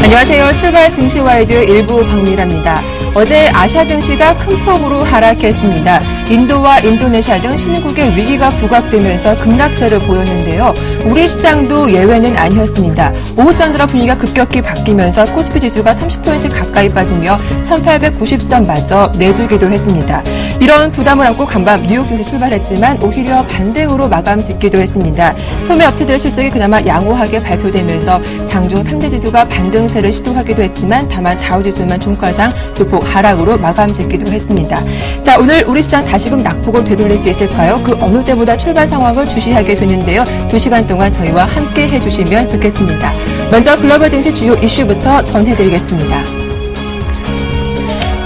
안녕하세요. 출발 증시 와이드 일부 박미라입니다. 어제 아시아 증시가 큰 폭으로 하락했습니다. 인도와 인도네시아 등 신흥국의 위기가 부각되면서 급락세를 보였는데요. 우리 시장도 예외는 아니었습니다. 오후장 들어 분위기가 급격히 바뀌면서 코스피 지수가 30% 가까이 빠지며 1890선마저 내주기도 했습니다. 이런 부담을 안고 간밤 뉴욕 증시 출발했지만 오히려 반등으로 마감 짓기도 했습니다. 소매 업체들의 실적이 그나마 양호하게 발표되면서 장중 3대 지수가 반등세를 시도하기도 했지만 다만 다우지수만 종가상 조폭 하락으로 마감 짓기도 했습니다. 자, 오늘 우리 시장 다시금 낙폭을 되돌릴 수 있을까요? 그 어느 때보다 출발 상황을 주시하게 되는데요. 2시간 동안 저희와 함께 해주시면 좋겠습니다. 먼저 글로벌 증시 주요 이슈부터 전해드리겠습니다.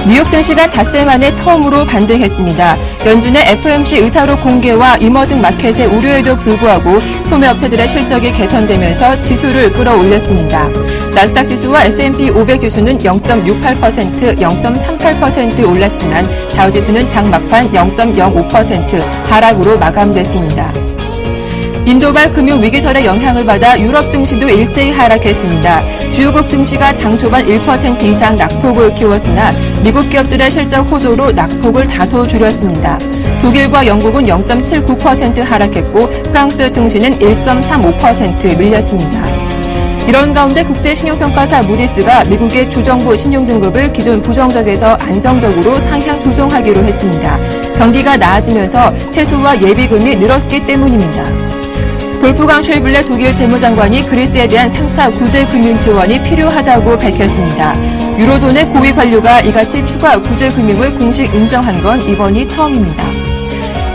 뉴욕 증시가 닷새 만에 처음으로 반등했습니다. 연준의 FOMC 의사로 공개와 이머징 마켓의 우려에도 불구하고 소매업체들의 실적이 개선되면서 지수를 끌어올렸습니다. 나스닥 지수와 S&P 500 지수는 0.68%, 0.38% 올랐지만 다우 지수는 장 막판 0.05% 하락으로 마감됐습니다. 인도발 금융위기설의 영향을 받아 유럽 증시도 일제히 하락했습니다. 주요국 증시가 장 초반 1% 이상 낙폭을 키웠으나 미국 기업들의 실적 호조로 낙폭을 다소 줄였습니다. 독일과 영국은 0.79% 하락했고 프랑스 증시는 1.35% 밀렸습니다. 이런 가운데 국제신용평가사 무디스가 미국의 주정부 신용등급을 기존 부정적에서 안정적으로 상향 조정하기로 했습니다. 경기가 나아지면서 세수와 예비금이 늘었기 때문입니다. 볼프강 쉐이블레 독일 재무장관이 그리스에 대한 3차 구제 금융 지원이 필요하다고 밝혔습니다. 유로존의 고위 관료가 이같이 추가 구제 금융을 공식 인정한 건 이번이 처음입니다.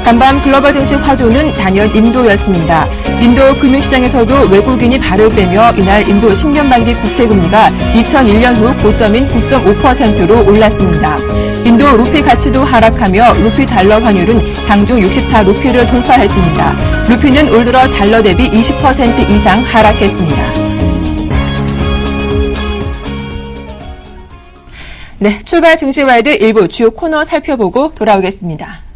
간밤 글로벌 증시 화두는 단연 인도였습니다. 인도 금융시장에서도 외국인이 발을 빼며 이날 인도 10년 만기 국채금리가 2001년 후 고점인 9.5%로 올랐습니다. 인도 루피 가치도 하락하며 루피 달러 환율은 장중 64 루피를 돌파했습니다. 루피는 올 들어 달러 대비 20% 이상 하락했습니다. 네, 출발 증시와이드 일부 주요 코너 살펴보고 돌아오겠습니다.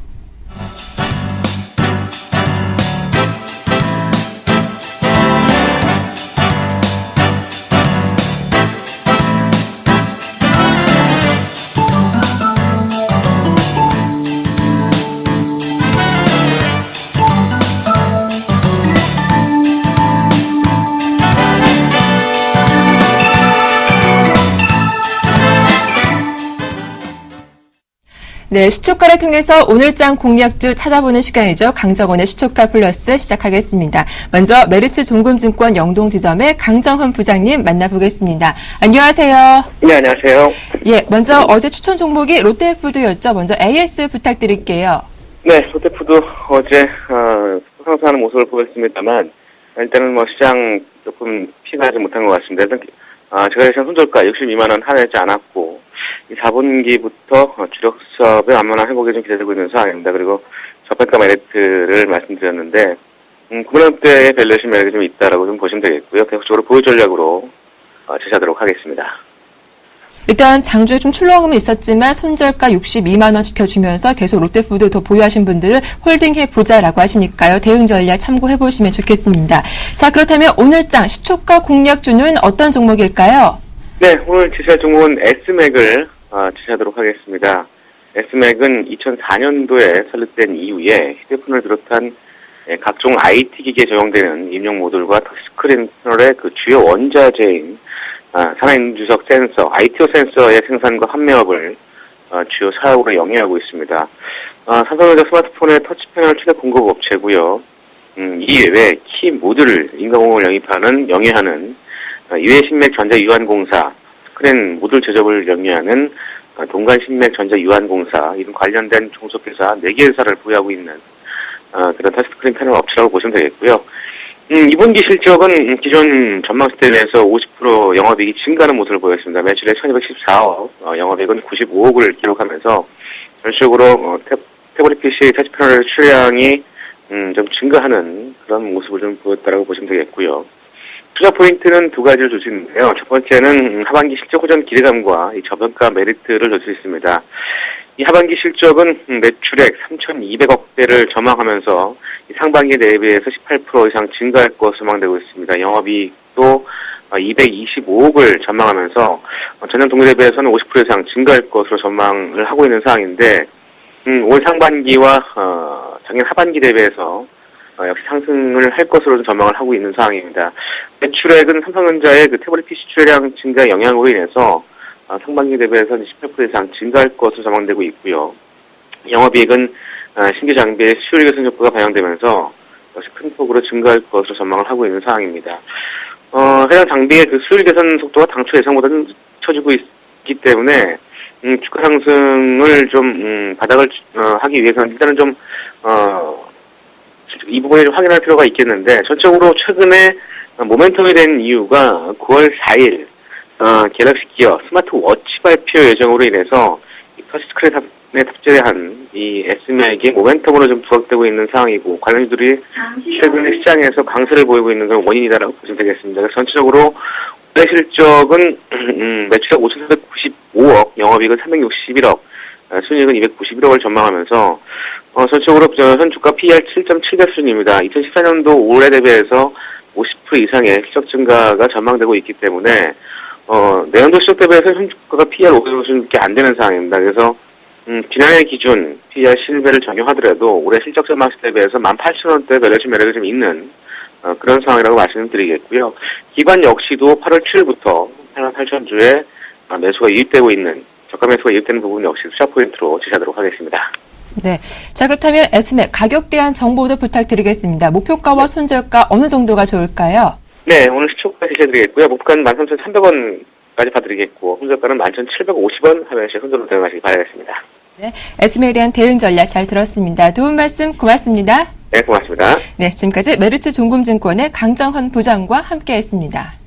네, 시초가를 통해서 오늘장 공략주 찾아보는 시간이죠. 강정원의 시초가 플러스 시작하겠습니다. 먼저 메리츠 종금증권 영동지점의 강정헌 부장님 만나보겠습니다. 안녕하세요. 네, 안녕하세요. 예, 먼저 어제 추천 종목이 롯데푸드였죠. 먼저 AS 부탁드릴게요. 네, 롯데푸드 어제 상승하는 모습을 보였습니다만 일단은 시장 조금 피하지 못한 것 같습니다. 일단 제가 예상 손절가 62만 원 하회하지 않았고 4분기부터 주력 수업의 완만한 회복이 좀 기대되고 있는 상황입니다. 그리고 저평가 메리트를 말씀드렸는데 9만원대의 밸류에이션 매력이 좀 있다라고 좀 보시면 되겠고요. 계속적으로 보유 전략으로 제시하도록 하겠습니다. 일단 장주에 좀 출렁음이 있었지만 손절가 62만 원 지켜주면서 계속 롯데푸드 더 보유하신 분들은 홀딩해보자라고 하시니까요. 대응 전략 참고해보시면 좋겠습니다. 자, 그렇다면 오늘장 시초가 공략주는 어떤 종목일까요? 네, 오늘 제시할 종목은 S맥을 제시하도록 하겠습니다. S맥은 2004년도에 설립된 이후에 휴대폰을 비롯한 각종 IT 기기에 적용되는 입력 모듈과 터치스크린 패널의 그 주요 원자재인 산화인주석 센서, ITO 센서의 생산과 판매업을 주요 사업으로 영위하고 있습니다. 삼성전자 스마트폰의 터치 패널 최대 공급 업체고요. 이외에 키 모듈 인공호흡을 영위하는 유해신맥 전자유한공사, 스크린 모듈 제조를 영위하는 동간신맥 전자유한공사, 이런 관련된 종속회사 4개 회사를 보유하고 있는 그런 터치스크린 패널 업체라고 보시면 되겠고요. 이분기 실적은 기존 전망시 대비해서 50% 영업이익이 증가하는 모습을 보였습니다. 매출액 1214억, 영업이익은 95억을 기록하면서 전체적으로 태블릿 PC 터치 패널 출량이 좀 증가하는 그런 모습을 좀 보였다라고 보시면 되겠고요. 투자 포인트는 두 가지를 줄 수 있는데요. 첫 번째는 하반기 실적 호전 기대감과 이 저평가 메리트를 줄 수 있습니다. 이 하반기 실적은 매출액 3,200억대를 전망하면서 상반기 대비해서 18% 이상 증가할 것으로 전망되고 있습니다. 영업이익도 225억을 전망하면서 전년 동기 대비해서는 50% 이상 증가할 것으로 전망을 하고 있는 상황인데 올 상반기와 작년 하반기 대비해서 역시 상승을 할 것으로 전망을 하고 있는 상황입니다. 매출액은 삼성전자의 그 태블릿 PC 출하량 증가 영향으로 인해서 상반기 대비해서는 18% 이상 증가할 것으로 전망되고 있고요. 영업이익은 신규 장비의 수율 개선 효과가 반영되면서 역시 큰 폭으로 증가할 것으로 전망을 하고 있는 상황입니다. 해당 장비의 그 수율 개선 속도가 당초 예상보다는 늦춰지고 있기 때문에 주가 상승을 좀 바닥을 하기 위해서는 일단은 좀 이 부분을 좀 확인할 필요가 있겠는데, 전적으로 최근에 모멘텀이 된 이유가 9월 4일 갤럭시 기어 스마트워치 발표 예정으로 인해서 터치스크린에 탑재한 이 S맥이 모멘텀으로 좀 부각되고 있는 상황이고, 관련주들이 최근에 시장에서 강세를 보이고 있는 건 원인이다라고 보시면 되겠습니다. 그래서 전체적으로 올해 실적은 매출액 5,495억, 영업이익은 361억, 순이익은 291억을 전망하면서 전체적으로 현 주가 PER 7.7배 수준입니다. 2014년도 올해 대비해서 50% 이상의 실적 증가가 전망되고 있기 때문에 내년도 실적 대비해서 현 주가가 PER 5배 수준밖에 안 되는 상황입니다. 그래서 지난해 기준 PER 11배를 적용하더라도 올해 실적 전망 대비해서 18,000원대 매력이 좀 있는 그런 상황이라고 말씀드리겠고요. 기관 역시도 8월 7일부터 88,000주에 매수가 유입되고 있는, 저가 매수가 유입되는 부분 역시 투자 포인트로 지시하도록 하겠습니다. 네. 자, 그렇다면 S맥 가격 대한 정보도 부탁드리겠습니다. 목표가와 손절가 어느 정도가 좋을까요? 네, 오늘 시초가 제시해드리겠고요. 목표가는 13,300원까지 봐드리겠고, 손절가는 11,750원 하면서 손절로 대응하시기 바라겠습니다. 네. S맥에 대한 대응 전략 잘 들었습니다. 도움 말씀 고맙습니다. 네, 고맙습니다. 네, 지금까지 메르츠 종금증권의 강정헌 부장과 함께했습니다.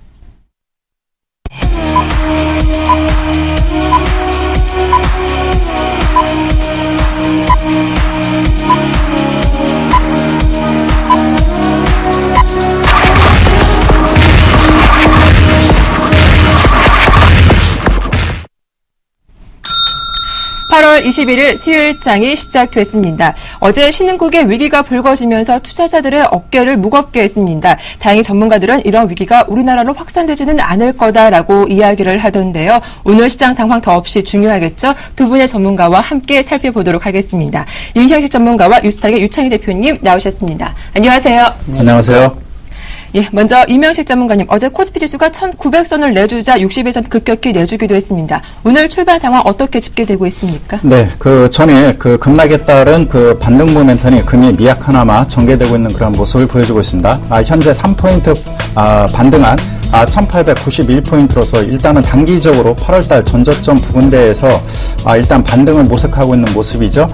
(8월 21일) 수요일장이 시작됐습니다. 어제 신흥국의 위기가 불거지면서 투자자들의 어깨를 무겁게 했습니다. 다행히 전문가들은 이런 위기가 우리나라로 확산되지는 않을 거다라고 이야기를 하던데요. 오늘 시장 상황 더없이 중요하겠죠. 두 분의 전문가와 함께 살펴보도록 하겠습니다. 윤형식 전문가와 뉴스탁의 유창희 대표님 나오셨습니다. 안녕하세요. 안녕하세요. 예, 먼저 이명식 전문가님, 어제 코스피 지수가 1,900선을 내주자 60일선 급격히 내주기도 했습니다. 오늘 출발 상황 어떻게 집계되고 있습니까? 네, 전에 급락에 따른 반등 모멘텀이 금이 미약하나마 전개되고 있는 그런 모습을 보여주고 있습니다. 현재 3포인트 반등한 1891포인트로서 일단은 단기적으로 8월달 전저점 부근대에서 일단 반등을 모색하고 있는 모습이죠.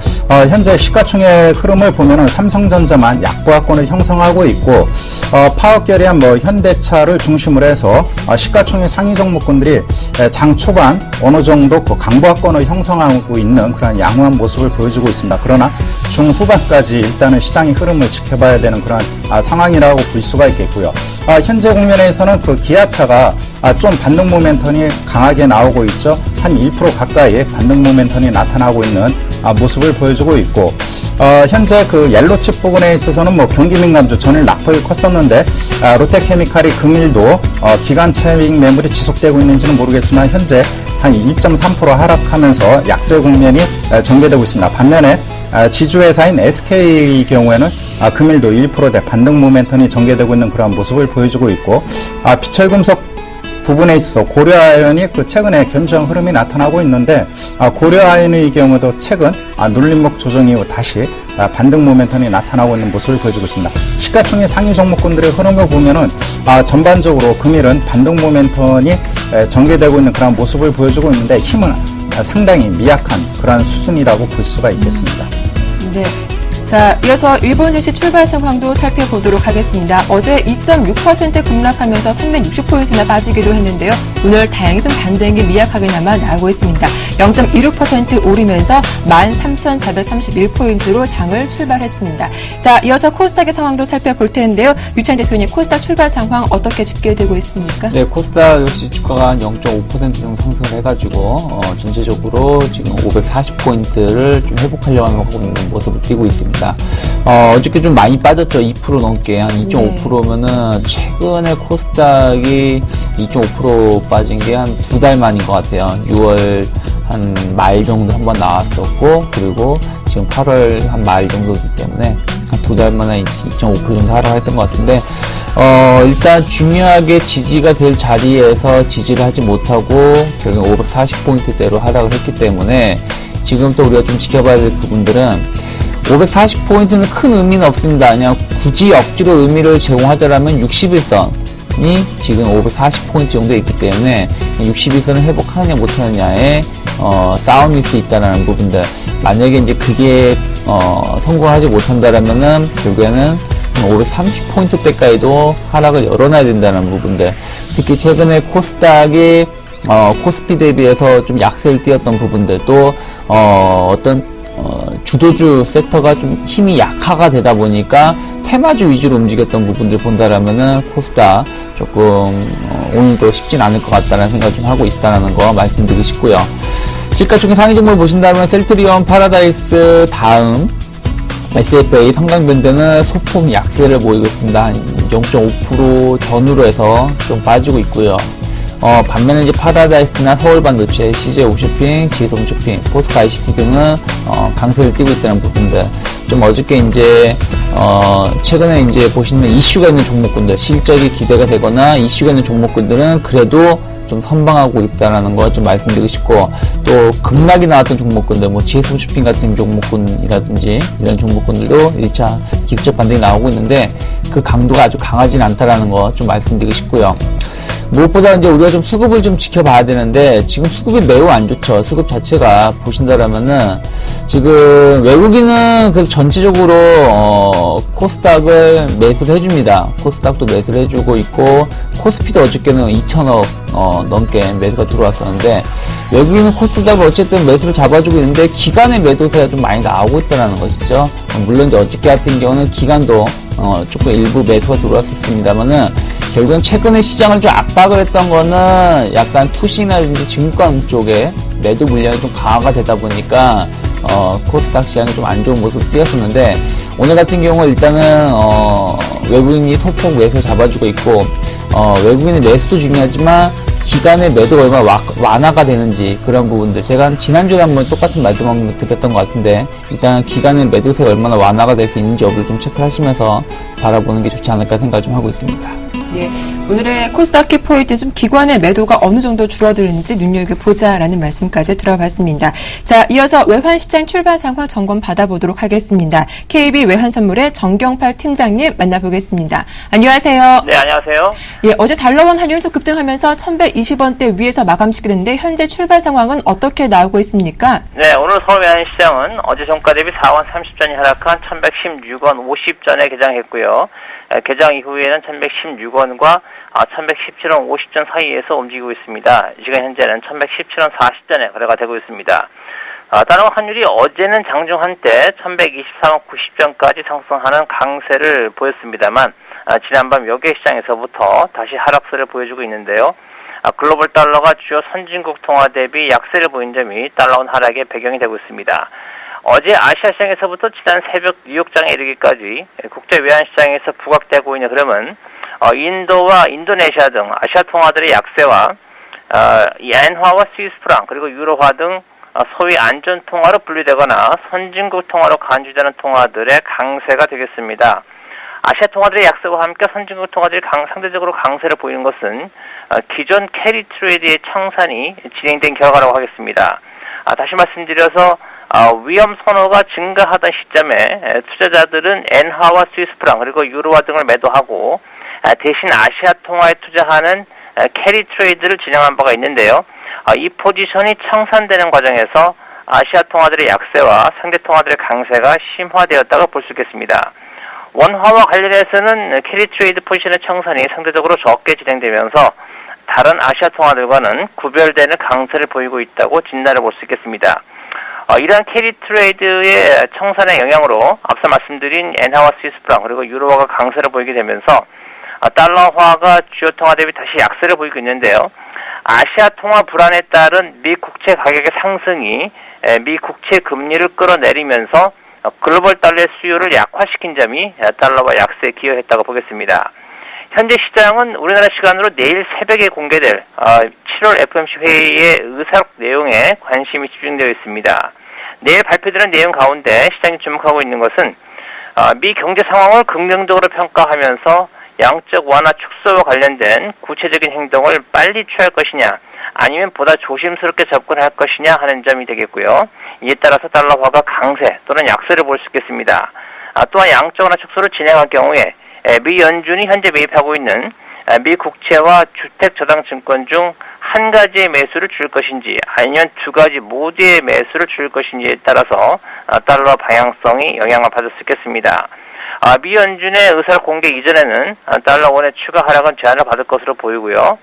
현재 시가총액 흐름을 보면은 삼성전자만 약보합권을 형성하고 있고, 파워캐리한 현대차를 중심으로 해서 시가총액 상위 종목군들이 장 초반 어느 정도 강보합권을 형성하고 있는 그런 양호한 모습을 보여주고 있습니다. 그러나 중후반까지 일단은 시장의 흐름을 지켜봐야 되는 그런 상황이라고 볼 수가 있겠고요. 현재 국면에서는 기아차가 좀 반등 모멘텀이 강하게 나오고 있죠. 한 1% 가까이 반등 모멘텀이 나타나고 있는 모습을 보여주고 있고, 현재 옐로칩 부분에 있어서는 경기 민감주 전일 낙폭이 컸었는데, 롯데케미칼이 금일도 기간 차익 매물이 지속되고 있는지는 모르겠지만 현재 한 2.3% 하락하면서 약세 국면이 전개되고 있습니다. 반면에 지주회사인 SK의 경우에는 금일도 1%대 반등 모멘텀이 전개되고 있는 그런 모습을 보여주고 있고, 비철금속 부분에 있어서 고려아연이 최근에 견조한 흐름이 나타나고 있는데, 고려아연의 경우도 최근 눌림목 조정 이후 다시 반등 모멘텀이 나타나고 있는 모습을 보여주고 있습니다. 시가총액 상위 종목군들의 흐름을 보면은 전반적으로 금일은 반등 모멘텀이 전개되고 있는 그런 모습을 보여주고 있는데, 힘은 상당히 미약한 그러한 수준이라고 볼 수가 있겠습니다. 네. 자, 이어서 일본 증시 출발 상황도 살펴보도록 하겠습니다. 어제 2.6% 급락하면서 360포인트나 빠지기도 했는데요. 오늘 다행히 좀 반등이 미약하게나마 나오고 있습니다. 0.16% 오르면서 13,431포인트로 장을 출발했습니다. 자, 이어서 코스닥의 상황도 살펴볼 텐데요. 유찬 대표님, 코스닥 출발 상황 어떻게 집계되고 있습니까? 네, 코스닥 역시 주가가 한 0.5% 정도 상승을 해가지고 전체적으로 지금 540포인트를 좀 회복하려고 하고 있는 모습을 띄고 있습니다. 어저께 좀 많이 빠졌죠. 2% 넘게 한 2.5%면은 최근에 코스닥이 2.5% 빠진 게 한 2달 만인 것 같아요. 6월 한 말 정도 한번 나왔었고, 그리고 지금 8월 한 말 정도이기 때문에 한 2달 만에 2.5% 정도 하락했던 것 같은데, 일단 중요하게 지지가 될 자리에서 지지를 하지 못하고 결국 540포인트대로 하락을 했기 때문에 지금 또 우리가 좀 지켜봐야 될 부분들은 540포인트는 큰 의미는 없습니다. 그냥 굳이 억지로 의미를 제공하자라면 61선이 지금 540포인트 정도 있기 때문에 61선을 회복하느냐 못하느냐에 싸움일 수 있다는 부분들. 만약에 이제 그게 성공하지 못한다라면은 결국에는 530포인트대까지도 하락을 열어놔야 된다는 부분들. 특히 최근에 코스닥이 코스피 대비해서 좀 약세를 띄었던 부분들, 또 어떤 주도주 섹터가 좀 힘이 약화가 되다 보니까 테마주 위주로 움직였던 부분들 본다라면은 코스닥 조금 오늘도 쉽진 않을 것 같다는 생각 좀 하고 있다는 거 말씀드리고 싶고요. 시가총액 상위 종목을 보신다면 셀트리온, 파라다이스 다음 SFA, 성강밴드는 소폭 약세를 보이고 있습니다. 한 0.5% 전후로 해서 좀 빠지고 있고요. 반면에 이제 파라다이스나 서울반도체, CJ홈쇼핑, 지성쇼핑, 포스코 ICT 등은 강세를 띠고 있다는 부분들. 좀 어저께 이제 최근에 이제 보시면 이슈가 있는 종목군들, 실적이 기대가 되거나 이슈가 있는 종목군들은 그래도 좀 선방하고 있다라는 거 좀 말씀드리고 싶고, 또 급락이 나왔던 종목군들, 뭐 지성쇼핑 같은 종목군이라든지 이런 종목군들도 1차 기술적 반등이 나오고 있는데 그 강도가 아주 강하진 않다라는 거 좀 말씀드리고 싶고요. 무엇보다 이제 우리가 좀 수급을 좀 지켜봐야 되는데 지금 수급이 매우 안 좋죠. 수급 자체가 보신다라면은 지금 외국인은 그 전체적으로 코스닥을 매수를 해줍니다. 코스닥도 매수를 해주고 있고 코스피도 어저께는 2천억 넘게 매수가 들어왔었는데 외국인은 코스닥을 어쨌든 매수를 잡아주고 있는데 기관의 매도세가 좀 많이 나오고 있다는 것이죠. 물론 이제 어저께 같은 경우는 기관도 조금 일부 매수가 들어왔었습니다만은 결국은 최근에 시장을 좀 압박을 했던 거는 약간 투신이라든지 증권 쪽에 매도 물량이 좀 강화가 되다 보니까 코스닥 시장이 좀 안 좋은 모습을 띄었었는데 오늘 같은 경우 일단은 외국인이 소폭 매수 잡아주고 있고 외국인의 매수도 중요하지만 기간의 매도가 얼마나 완화가 되는지 그런 부분들 제가 지난주에 한번 똑같은 말씀 한번 드렸던 것 같은데 일단 기간의 매도세가 얼마나 완화가 될 수 있는지 여부를 좀 체크하시면서 바라보는 게 좋지 않을까 생각 좀 하고 있습니다. 예, 오늘의 코스닥 키포인트 좀 기관의 매도가 어느 정도 줄어드는지 눈여겨보자라는 말씀까지 들어봤습니다. 자, 이어서 외환시장 출발 상황 점검 받아보도록 하겠습니다. KB 외환선물의 정경팔 팀장님 만나보겠습니다. 안녕하세요. 네, 안녕하세요. 예, 어제 달러원 환율 좀 급등하면서 1,120원대 위에서 마감시키는데 현재 출발 상황은 어떻게 나오고 있습니까? 네, 오늘 서울 외환시장은 어제 종가 대비 4원 30전이 하락한 1,116원 50전에 개장했고요. 개장 이후에는 1,116원과 1,117원 50전 사이에서 움직이고 있습니다. 지금 현재는 1,117원 40전에 거래가 되고 있습니다. 다른 환율이 어제는 장중 한때 1,123원 90전까지 상승하는 강세를 보였습니다만 지난밤 여객시장에서부터 다시 하락세를 보여주고 있는데요. 글로벌 달러가 주요 선진국 통화 대비 약세를 보인 점이 달러원 하락의 배경이 되고 있습니다. 어제 아시아시장에서부터 지난 새벽 뉴욕장에 이르기까지 국제 외환시장에서 부각되고 있는 흐름은 인도와 인도네시아 등 아시아 통화들의 약세와 엔화와 스위스프랑 그리고 유로화 등 소위 안전통화로 분류되거나 선진국 통화로 간주되는 통화들의 강세가 되겠습니다. 아시아 통화들의 약세와 함께 선진국 통화들이 상대적으로 강세를 보이는 것은 기존 캐리 트레이드의 청산이 진행된 결과라고 하겠습니다. 다시 말씀드려서 위험 선호가 증가하던 시점에 투자자들은 엔화와 스위스프랑 그리고 유로화 등을 매도하고 대신 아시아 통화에 투자하는 캐리 트레이드를 진행한 바가 있는데요. 이 포지션이 청산되는 과정에서 아시아 통화들의 약세와 상대 통화들의 강세가 심화되었다고 볼 수 있겠습니다. 원화와 관련해서는 캐리 트레이드 포지션의 청산이 상대적으로 적게 진행되면서 다른 아시아 통화들과는 구별되는 강세를 보이고 있다고 진단해 볼 수 있겠습니다. 이러한 캐리 트레이드의 청산의 영향으로 앞서 말씀드린 엔화와 스위스프랑 그리고 유로화가 강세를 보이게 되면서 달러화가 주요 통화 대비 다시 약세를 보이고 있는데요. 아시아 통화 불안에 따른 미 국채 가격의 상승이 미 국채 금리를 끌어내리면서 글로벌 달러의 수요를 약화시킨 점이 달러화 약세에 기여했다고 보겠습니다. 현재 시장은 우리나라 시간으로 내일 새벽에 공개될 7월 FOMC 회의의 의사록 내용에 관심이 집중되어 있습니다. 내일 발표되는 내용 가운데 시장이 주목하고 있는 것은 미 경제 상황을 긍정적으로 평가하면서 양적 완화 축소와 관련된 구체적인 행동을 빨리 취할 것이냐 아니면 보다 조심스럽게 접근할 것이냐 하는 점이 되겠고요. 이에 따라서 달러화가 강세 또는 약세를 볼 수 있겠습니다. 또한 양적 완화 축소를 진행할 경우에 미 연준이 현재 매입하고 있는 미 국채와 주택저당증권 중 한 가지의 매수를 줄 것인지 아니면 두 가지 모두의 매수를 줄 것인지에 따라서 달러 방향성이 영향을 받을 수 있겠습니다. 미 연준의 의사를 공개 이전에는 달러 원의 추가 하락은 제한을 받을 것으로 보이고요.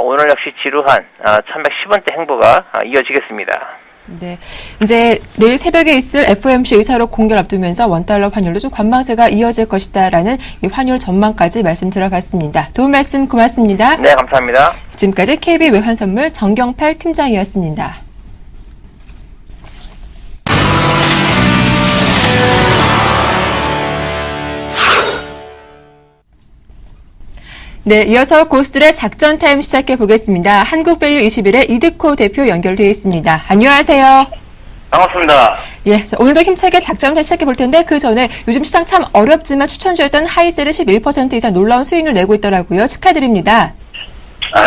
오늘 역시 지루한 1110원대 행보가 이어지겠습니다. 네, 이제 내일 새벽에 있을 FOMC 의사록 공개를 앞두면서 원달러 환율도 좀 관망세가 이어질 것이다라는 이 환율 전망까지 말씀 들어봤습니다. 도움 말씀 고맙습니다. 네, 감사합니다. 지금까지 KB 외환선물 정경팔 팀장이었습니다. 네, 이어서 고수들의 작전 타임 시작해 보겠습니다. 한국밸류 21의 이득호 대표 연결되어 있습니다. 안녕하세요. 반갑습니다. 예, 오늘도 힘차게 작전 타임 시작해 볼 텐데 그 전에 요즘 시장 참 어렵지만 추천주였던 하이셀은 11% 이상 놀라운 수익률 내고 있더라고요. 축하드립니다.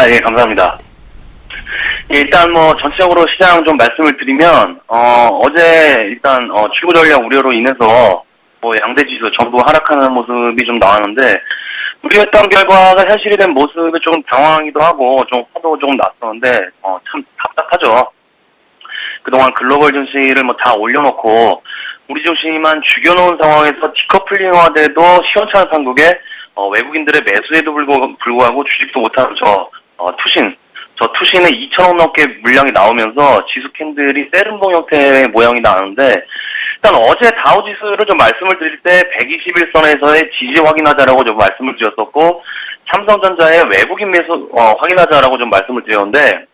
예, 감사합니다. 일단 전체적으로 시장 좀 말씀을 드리면 어제 일단 출구 전략 우려로 인해서 양대 지수 전부 하락하는 모습이 좀 나왔는데 우려했던 결과가 현실이 된 모습에 조금 당황하기도 하고 좀 화도 조금 났었는데 참 답답하죠. 그동안 글로벌 증시를 다 올려놓고 우리 증시만 죽여놓은 상황에서 디커플링화돼도 시원찮은 상국에 외국인들의 매수에도 불구하고 주식도 못하는 저 투신에 2,000억 넘게 물량이 나오면서 지수 캔들이 세른봉 형태의 모양이 나는데 일단 어제 다우지수를 좀 말씀을 드릴 때 121선에서의 지지 확인하자라고 좀 말씀을 드렸었고 삼성전자의 외국인 매수 확인하자라고 좀 말씀을 드렸는데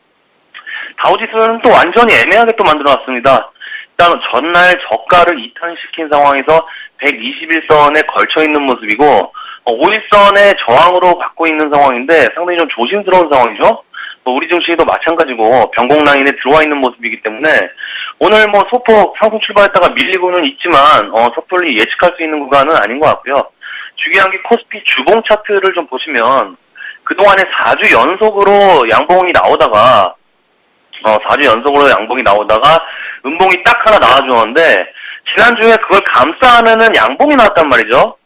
다우지수는 또 완전히 애매하게 또 만들어놨습니다. 일단 전날 저가를 이탈시킨 상황에서 121선에 걸쳐있는 모습이고 51선의 저항으로 받고 있는 상황인데 상당히 좀 조심스러운 상황이죠. 우리 증시도 마찬가지고 변곡 라인에 들어와 있는 모습이기 때문에 오늘 소폭 상승 출발했다가 밀리고는 있지만 섣불리 예측할 수 있는 구간은 아닌 것 같고요. 중요한 게 코스피 주봉 차트를 좀 보시면 그동안에 4주 연속으로 양봉이 나오다가 4주 연속으로 양봉이 나오다가 음봉이 딱 하나 나와주었는데 지난주에 그걸 감싸는 양봉이 나왔단 말이죠.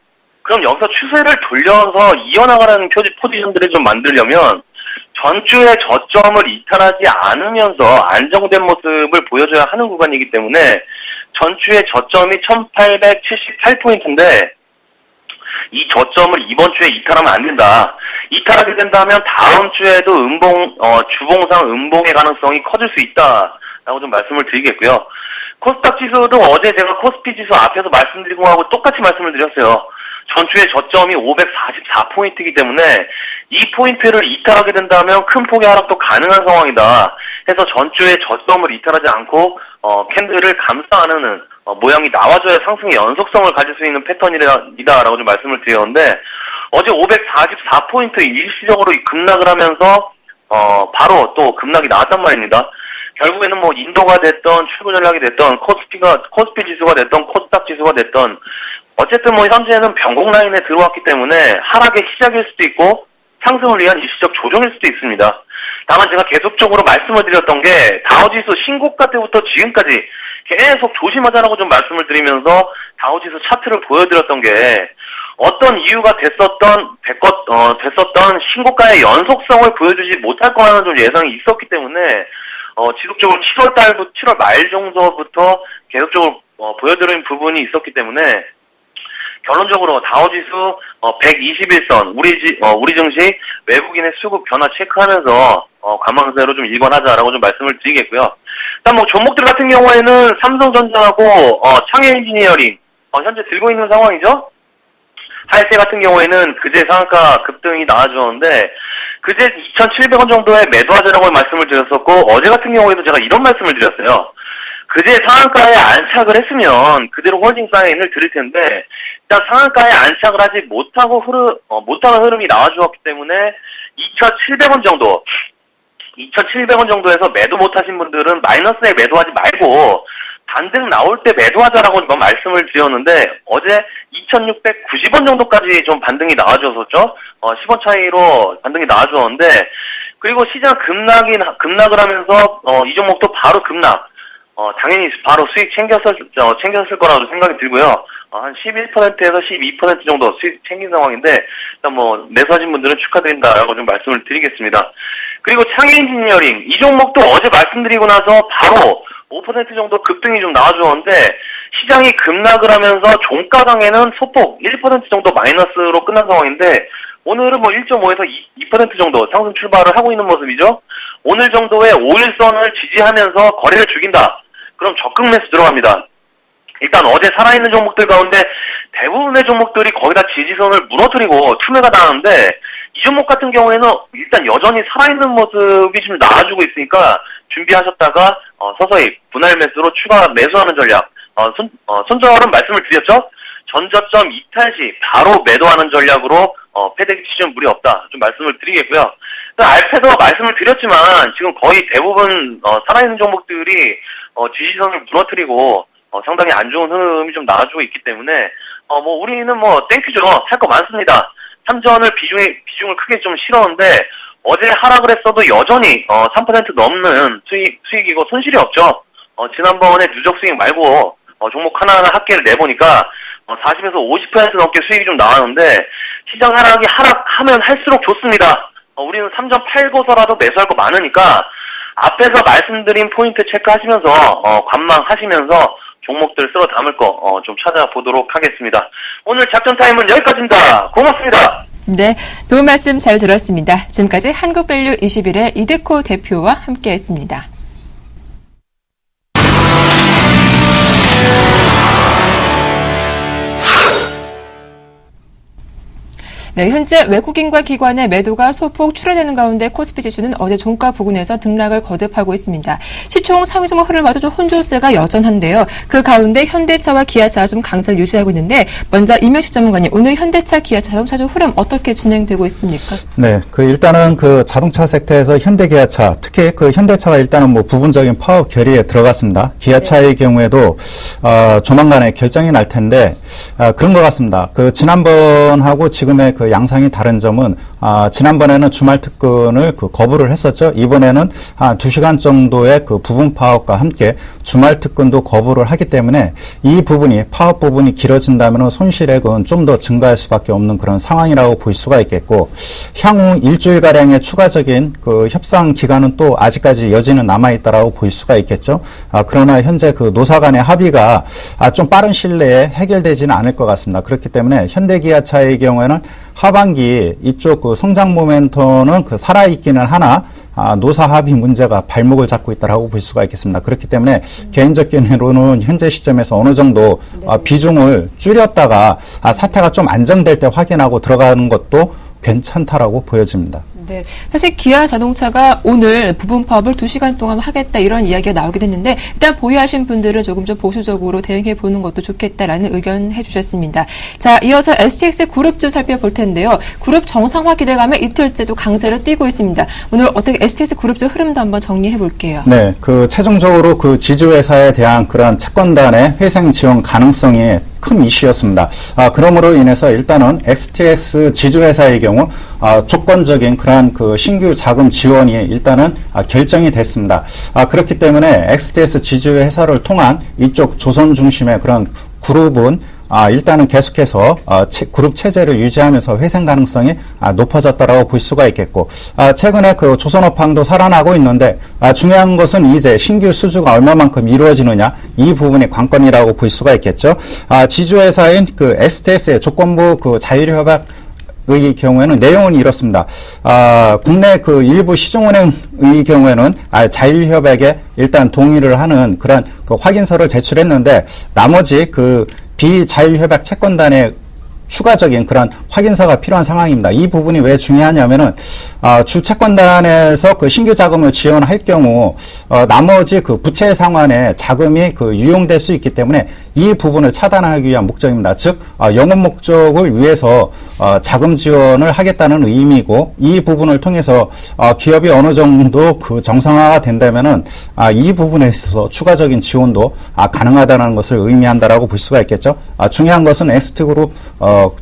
그럼 여기서 추세를 돌려서 이어나가라는 포지션들을 좀 만들려면 전주의 저점을 이탈하지 않으면서 안정된 모습을 보여줘야 하는 구간이기 때문에 전주의 저점이 1878포인트인데 이 저점을 이번 주에 이탈하면 안 된다. 이탈하게 된다면 다음 주에도 주봉상 음봉의 가능성이 커질 수 있다라고 좀 말씀을 드리겠고요. 코스닥 지수도 어제 제가 코스피 지수 앞에서 말씀드린 거하고 똑같이 말씀을 드렸어요. 전주의 저점이 544포인트이기 때문에 이 포인트를 이탈하게 된다면 큰 폭의 하락도 가능한 상황이다. 해서 전주의 저점을 이탈하지 않고 캔들을 감싸 안는 모양이 나와줘야 상승의 연속성을 가질 수 있는 패턴이다라고 좀 말씀을 드렸는데 어제 544포인트 일시적으로 급락을 하면서 바로 또 급락이 나왔단 말입니다. 결국에는 인도가 됐던 출구 전략이 됐던 코스피 지수가 됐던 코스닥 지수가 됐던 어쨌든 현재는 변곡 라인에 들어왔기 때문에 하락의 시작일 수도 있고 상승을 위한 일시적 조정일 수도 있습니다. 다만 제가 계속적으로 말씀을 드렸던 게 다우지수 신고가 때부터 지금까지 계속 조심하자라고 좀 말씀을 드리면서 다우지수 차트를 보여드렸던 게 어떤 이유가 됐었던 신고가의 연속성을 보여주지 못할 거라는 좀 예상이 있었기 때문에 지속적으로 7월 말 정도부터 계속적으로 보여드린 부분이 있었기 때문에 결론적으로 다우지수 121선 우리 증시 외국인의 수급 변화 체크하면서 관망세로 좀 일관하자라고 좀 말씀을 드리겠고요. 일단 뭐 종목들 같은 경우에는 삼성전자하고 창현 엔지니어링 현재 들고 있는 상황이죠. 하이세 같은 경우에는 그제 상한가 급등이 나와주었는데 그제 2,700원 정도에 매도하자라고 말씀을 드렸었고 어제 같은 경우에도 제가 이런 말씀을 드렸어요. 그제 상한가에 안착을 했으면 그대로 홀딩 사인을 드릴 텐데 일단 상한가에 안착을 하지 못하고 못하는 흐름이 나와주었기 때문에 2,700원 정도에서 매도 못하신 분들은 마이너스에 매도하지 말고 반등 나올 때 매도하자라고 말씀을 드렸는데 어제 2,690원 정도까지 좀 반등이 나와줬었죠. 10원 차이로 반등이 나와줬는데 그리고 시장 급락을 하면서 이 종목도 바로 급락. 당연히 바로 수익 챙겼을 거라고 생각이 들고요. 한 11%에서 12% 정도 수익 챙긴 상황인데, 일단 뭐, 매수하신 분들은 축하드린다라고 좀 말씀을 드리겠습니다. 그리고 창현 엔지니어링, 이 종목도 어제 말씀드리고 나서 바로 5% 정도 급등이 좀 나와주었는데, 시장이 급락을 하면서 종가강에는 소폭 1% 정도 마이너스로 끝난 상황인데, 오늘은 뭐 1.5에서 2% 정도 상승 출발을 하고 있는 모습이죠. 오늘 정도의 5일선을 지지하면서 거래를 죽인다. 그럼 적극 매수 들어갑니다. 일단 어제 살아있는 종목들 가운데 대부분의 종목들이 거의 다 지지선을 무너뜨리고 투매가 나왔는데 이 종목 같은 경우에는 일단 여전히 살아있는 모습이 좀 나와주고 있으니까 준비하셨다가 서서히 분할 매수로 추가 매수하는 전략 손절은 말씀을 드렸죠. 전저점 이탈 시 바로 매도하는 전략으로 패대기 치면 무리 없다 좀 말씀을 드리겠고요. 알패도 말씀을 드렸지만 지금 거의 대부분 살아있는 종목들이 지지선을 무너뜨리고 상당히 안 좋은 흐름이 좀 나와주고 있기 때문에 뭐 우리는 뭐 땡큐죠. 살 거 많습니다. 삼전을 비중을 크게 좀 실었는데 어제 하락을 했어도 여전히 3% 넘는 수익이고 손실이 없죠. 지난번에 누적 수익 말고 종목 하나하나 합계를 내보니까 40에서 50% 넘게 수익이 좀 나왔는데 시장 하락하면 할수록 좋습니다. 우리는 3전 팔고서라도 매수할 거 많으니까 앞에서 말씀드린 포인트 체크하시면서 관망하시면서 종목들 쓸어 담을 거 좀 찾아보도록 하겠습니다. 오늘 작전 타임은 여기까지입니다. 고맙습니다. 네, 도움 말씀 잘 들었습니다. 지금까지 한국밸류 21의 이득호 대표와 함께했습니다. 네, 현재 외국인과 기관의 매도가 소폭 출하되는 가운데 코스피 지수는 어제 종가 부근에서 등락을 거듭하고 있습니다. 시총 상위 종목 흐름을 봐도 좀 혼조세가 여전한데요. 그 가운데 현대차와 기아차가 좀 강세를 유지하고 있는데 먼저 임명식 전문가님, 오늘 현대차, 기아차 자동차주 흐름 어떻게 진행되고 있습니까? 네, 일단은 자동차 섹터에서 현대기아차, 특히 현대차가 일단은 뭐 부분적인 파업 결의에 들어갔습니다. 기아차의 경우에도 조만간에 결정이 날 텐데 그런 것 같습니다. 지난번하고 지금의 양상이 다른 점은 지난번에는 주말 특근을 거부를 했었죠. 이번에는 한 2시간 정도의 부분 파업과 함께 주말 특근도 거부를 하기 때문에 이 부분이 파업 부분이 길어진다면 손실액은 좀 더 증가할 수밖에 없는 그런 상황이라고 볼 수가 있겠고 향후 일주일가량의 추가적인 협상 기간은 또 아직까지 여지는 남아있다라고 볼 수가 있겠죠. 그러나 현재 노사 간의 합의가 좀 빠른 시일 내에 해결되지는 않을 것 같습니다. 그렇기 때문에 현대기아차의 경우에는 하반기 이쪽 성장 모멘텀은 살아있기는 하나 노사 합의 문제가 발목을 잡고 있다고 볼 수가 있겠습니다. 그렇기 때문에 개인적으로는 현재 시점에서 어느 정도 비중을 줄였다가 사태가 좀 안정될 때 확인하고 들어가는 것도 괜찮다라고 보여집니다. 네, 사실 기아 자동차가 오늘 부분 파업을 2시간 동안 하겠다 이런 이야기가 나오긴 했는데 일단 보유하신 분들은 조금 좀 보수적으로 대응해 보는 것도 좋겠다라는 의견 해주셨습니다. 자, 이어서 STX 그룹주 살펴볼 텐데요. 그룹 정상화 기대감에 이틀째도 강세를 띠고 있습니다. 오늘 어떻게 STX 그룹주 흐름도 한번 정리해 볼게요. 네, 최종적으로 지주회사에 대한 그런 채권단의 회생 지원 가능성이 큰 이슈였습니다. 그러므로 인해서 일단은 STX 지주회사의 경우 조건적인 그러한 신규 자금 지원이 일단은 결정이 됐습니다. 그렇기 때문에 STX 지주회사를 통한 이쪽 조선 중심의 그런 그룹은 일단은 계속해서 그룹 체제를 유지하면서 회생 가능성이 높아졌다라고 볼 수가 있겠고, 최근에 그 조선업황도 살아나고 있는데, 중요한 것은 이제 신규 수주가 얼마만큼 이루어지느냐, 이 부분이 관건이라고 볼 수가 있겠죠. 지주회사인 그 STS의 조건부 그 자율협약 의 경우에는 내용은 이렇습니다. 국내 그 일부 시중은행의 경우에는 자율협약에 일단 동의를 하는 그런 그 확인서를 제출했는데, 나머지 그 비자율협약 채권단의 추가적인 그런 확인서가 필요한 상황입니다. 이 부분이 왜 중요하냐면은 주 채권단에서 그 신규 자금을 지원할 경우 나머지 그 부채 상환에 자금이 그 유용될 수 있기 때문에 이 부분을 차단하기 위한 목적입니다. 즉 영업 목적을 위해서 자금 지원을 하겠다는 의미고, 이 부분을 통해서 기업이 어느 정도 그 정상화가 된다면은 이 부분에 있어서 추가적인 지원도 가능하다는 것을 의미한다라고 볼 수가 있겠죠. 중요한 것은 ST그룹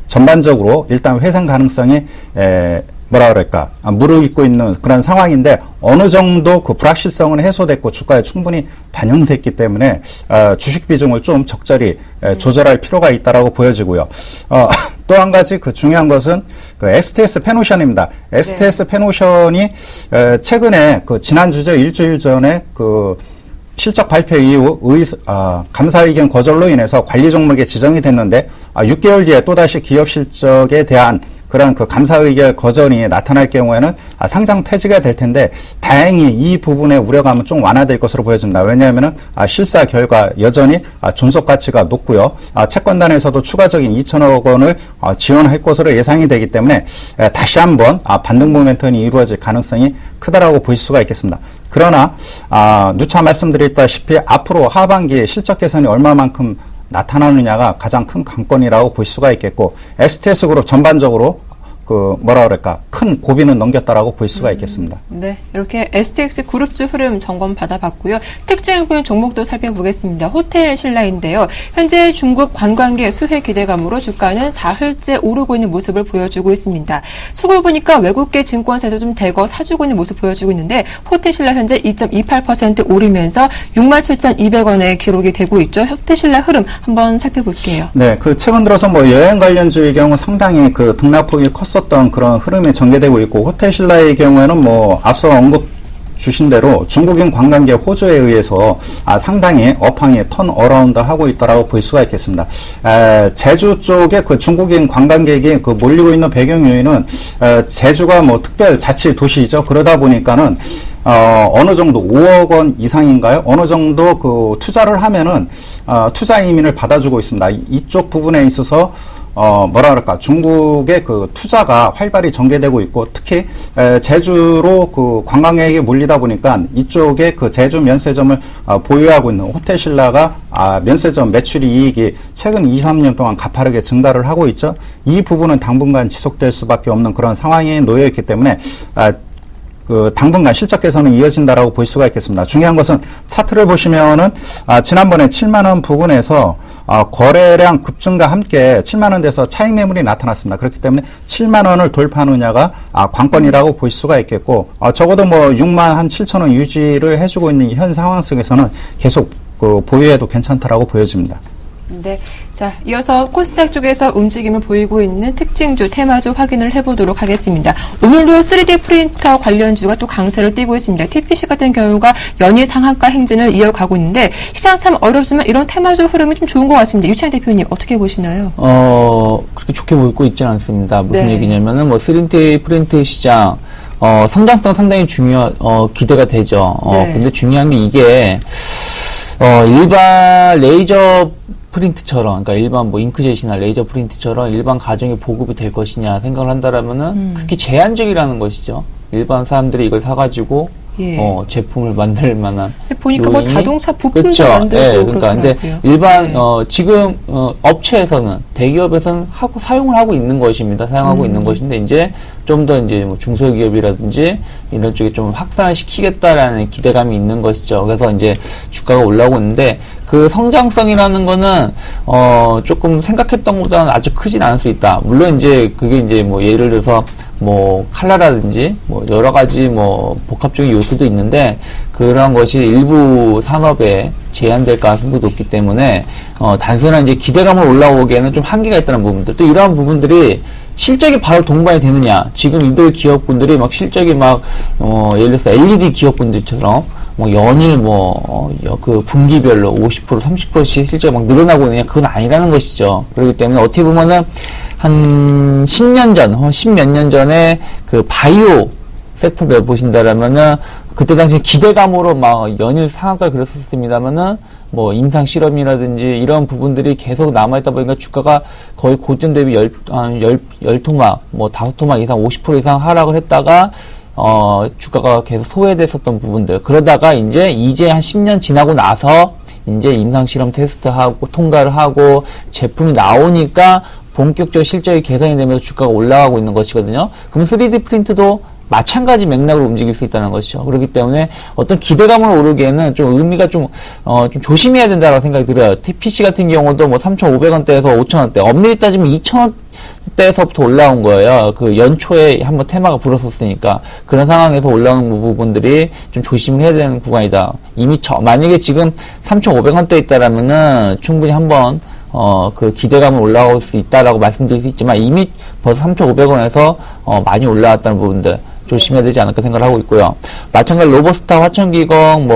전반적으로 일단 회생 가능성이 뭐라 그럴까, 무르익고 있는 그런 상황인데, 어느 정도 그 불확실성은 해소됐고 주가에 충분히 반영됐기 때문에 주식 비중을 좀 적절히 조절할 필요가 있다라고 보여지고요. 또 한 가지 그 중요한 것은 그 STS 페노션입니다. STS 페노션이 최근에 그 지난주죠, 일주일 전에 그 실적 발표 이후 감사 의견 거절로 인해서 관리 종목에 지정이 됐는데, 6개월 뒤에 또다시 기업 실적에 대한 그런 그 감사 의견 거절이 나타날 경우에는 상장 폐지가 될 텐데, 다행히 이 부분의 우려감은 좀 완화될 것으로 보여집니다. 왜냐하면은 실사 결과 여전히 존속 가치가 높고요. 채권단에서도 추가적인 2천억 원을 지원할 것으로 예상이 되기 때문에 다시 한번 반등 모멘텀이 이루어질 가능성이 크다라고 볼 수가 있겠습니다. 그러나 누차 말씀드렸다시피 앞으로 하반기에 실적 개선이 얼마만큼 나타나느냐가 가장 큰 관건이라고 볼 수가 있겠고, STS 그룹 전반적으로 그 뭐라 그럴까, 큰 고비는 넘겼다라고 볼 수가 있겠습니다. 네, 이렇게 STX 그룹주 흐름 점검 받아봤고요. 특징을 보인 종목도 살펴보겠습니다. 호텔 신라인데요. 현재 중국 관광객 수혜 기대감으로 주가는 사흘째 오르고 있는 모습을 보여주고 있습니다. 수급을 보니까 외국계 증권사도 좀 대거 사주고 있는 모습 보여주고 있는데, 호텔 신라 현재 2.28% 오르면서 67,200원에 기록이 되고 있죠. 호텔 신라 흐름 한번 살펴볼게요. 네, 그 최근 들어서 뭐 여행 관련주의 경우 상당히 그 등락폭이 컸었던 그런 흐름이 전개되고 있고, 호텔 신라의 경우에는 뭐 앞서 언급 주신 대로 중국인 관광객 호조에 의해서 상당히 업황이 턴 어라운드 하고 있다라고 볼 수가 있겠습니다. 제주 쪽에 그 중국인 관광객이 그 몰리고 있는 배경 요인은 제주가 뭐 특별 자치 도시이죠. 그러다 보니까는 어느 정도 5억 원 이상인가요? 어느 정도 그 투자를 하면은 투자 이민을 받아주고 있습니다. 이쪽 부분에 있어서 뭐라 그럴까, 중국의 그 투자가 활발히 전개되고 있고, 특히 제주로 그 관광객이 몰리다 보니까 이쪽에 그 제주 면세점을 보유하고 있는 호텔 신라가 면세점 매출이 이익이 최근 2, 3년 동안 가파르게 증가를 하고 있죠. 이 부분은 당분간 지속될 수밖에 없는 그런 상황에 놓여 있기 때문에 그 당분간 실적 개선은 이어진다라고 볼 수가 있겠습니다. 중요한 것은 차트를 보시면은 지난번에 7만 원 부근에서 거래량 급증과 함께 7만 원대에서 차익 매물이 나타났습니다. 그렇기 때문에 7만 원을 돌파하느냐가 관건이라고 볼 수가 있겠고, 적어도 뭐 6만 한 7천 원 유지를 해주고 있는 현 상황 속에서는 계속 그 보유해도 괜찮다라고 보여집니다. 네. 자, 이어서 코스닥 쪽에서 움직임을 보이고 있는 특징주, 테마주 확인을 해보도록 하겠습니다. 오늘도 3D 프린터 관련주가 또 강세를 띠고 있습니다. TPC 같은 경우가 연일 상한가 행진을 이어가고 있는데, 시장 참 어렵지만 이런 테마주 흐름이 좀 좋은 것 같습니다. 유찬 대표님 어떻게 보시나요? 그렇게 좋게 보고 있지는 않습니다. 무슨 네. 얘기냐면은 뭐 3D 프린트 시장 성장성 상당히 기대가 되죠. 네. 근데 중요한 게 이게 일반 레이저 프린트처럼, 그러니까 일반 뭐 잉크젯이나 레이저 프린트처럼 일반 가정에 보급이 될 것이냐 생각을 한다라면은 그게 제한적이라는 것이죠. 일반 사람들이 이걸 사가지고 제품을 만들 만한. 근데 보니까 뭐 자동차 부품도 그렇죠. 만들고 네, 그러니까 근데 그렇더라고요. 일반 지금 업체에서는 대기업에서는 사용을 하고 있는 것입니다. 사용하고 있는 것인데, 이제 좀 더 이제 뭐 중소기업이라든지 이런 쪽에 좀 확산을 시키겠다라는 기대감이 있는 것이죠. 그래서 이제 주가가 올라오고 있는데 그 성장성이라는 거는 조금 생각했던 것보다는 아주 크진 않을 수 있다. 물론 이제 그게 이제 뭐 예를 들어서 뭐 칼라라든지 뭐 여러 가지 뭐 복합적인 요소도 있는데 그런 것이 일부 산업에 제한될 가능성도 높기 때문에 단순한 이제 기대감을 올라오기에는 좀 한계가 있다는 부분들, 또 이러한 부분들이 실적이 바로 동반이 되느냐. 지금 이들 기업군들이 막 실적이 막 예를 들어서 LED 기업군들처럼 뭐 연일 그 분기별로 50% 30%씩 실적이 막 늘어나고 있느냐. 그건 아니라는 것이죠. 그렇기 때문에 어떻게 보면은 한 10년 전, 10몇 년 전에 그 바이오 섹터들 보신다라면은 그때 당시 기대감으로 막 연일 상한가를 그렸었습니다만은 뭐 임상 실험이라든지 이런 부분들이 계속 남아있다 보니까 주가가 거의 고점 대비 10토막, 뭐 5토막 이상 50% 이상 하락을 했다가 주가가 계속 소외됐었던 부분들. 그러다가 이제 한 10년 지나고 나서 이제 임상 실험 테스트하고 통과를 하고 제품이 나오니까 본격적으로 실적이 개선이 되면서 주가가 올라가고 있는 것이거든요. 그럼 3D 프린트도 마찬가지 맥락으로 움직일 수 있다는 것이죠. 그렇기 때문에 어떤 기대감을 오르기에는 좀 의미가 좀 조심해야 된다고 생각이 들어요. PC 같은 경우도 뭐 3,500원대에서 5,000원대, 엄밀히 따지면 2,000원대에서부터 올라온 거예요. 그 연초에 한번 테마가 불었었으니까. 그런 상황에서 올라오는 부분들이 좀 조심을 해야 되는 구간이다. 이미 만약에 지금 3,500원대 있다라면은 충분히 한번 그 기대감을 올라올 수 있다라고 말씀드릴 수 있지만 이미 벌써 3,500원에서 많이 올라왔다는 부분들 조심해야 되지 않을까 생각을 하고 있고요. 마찬가지로 로보스타, 화천기공,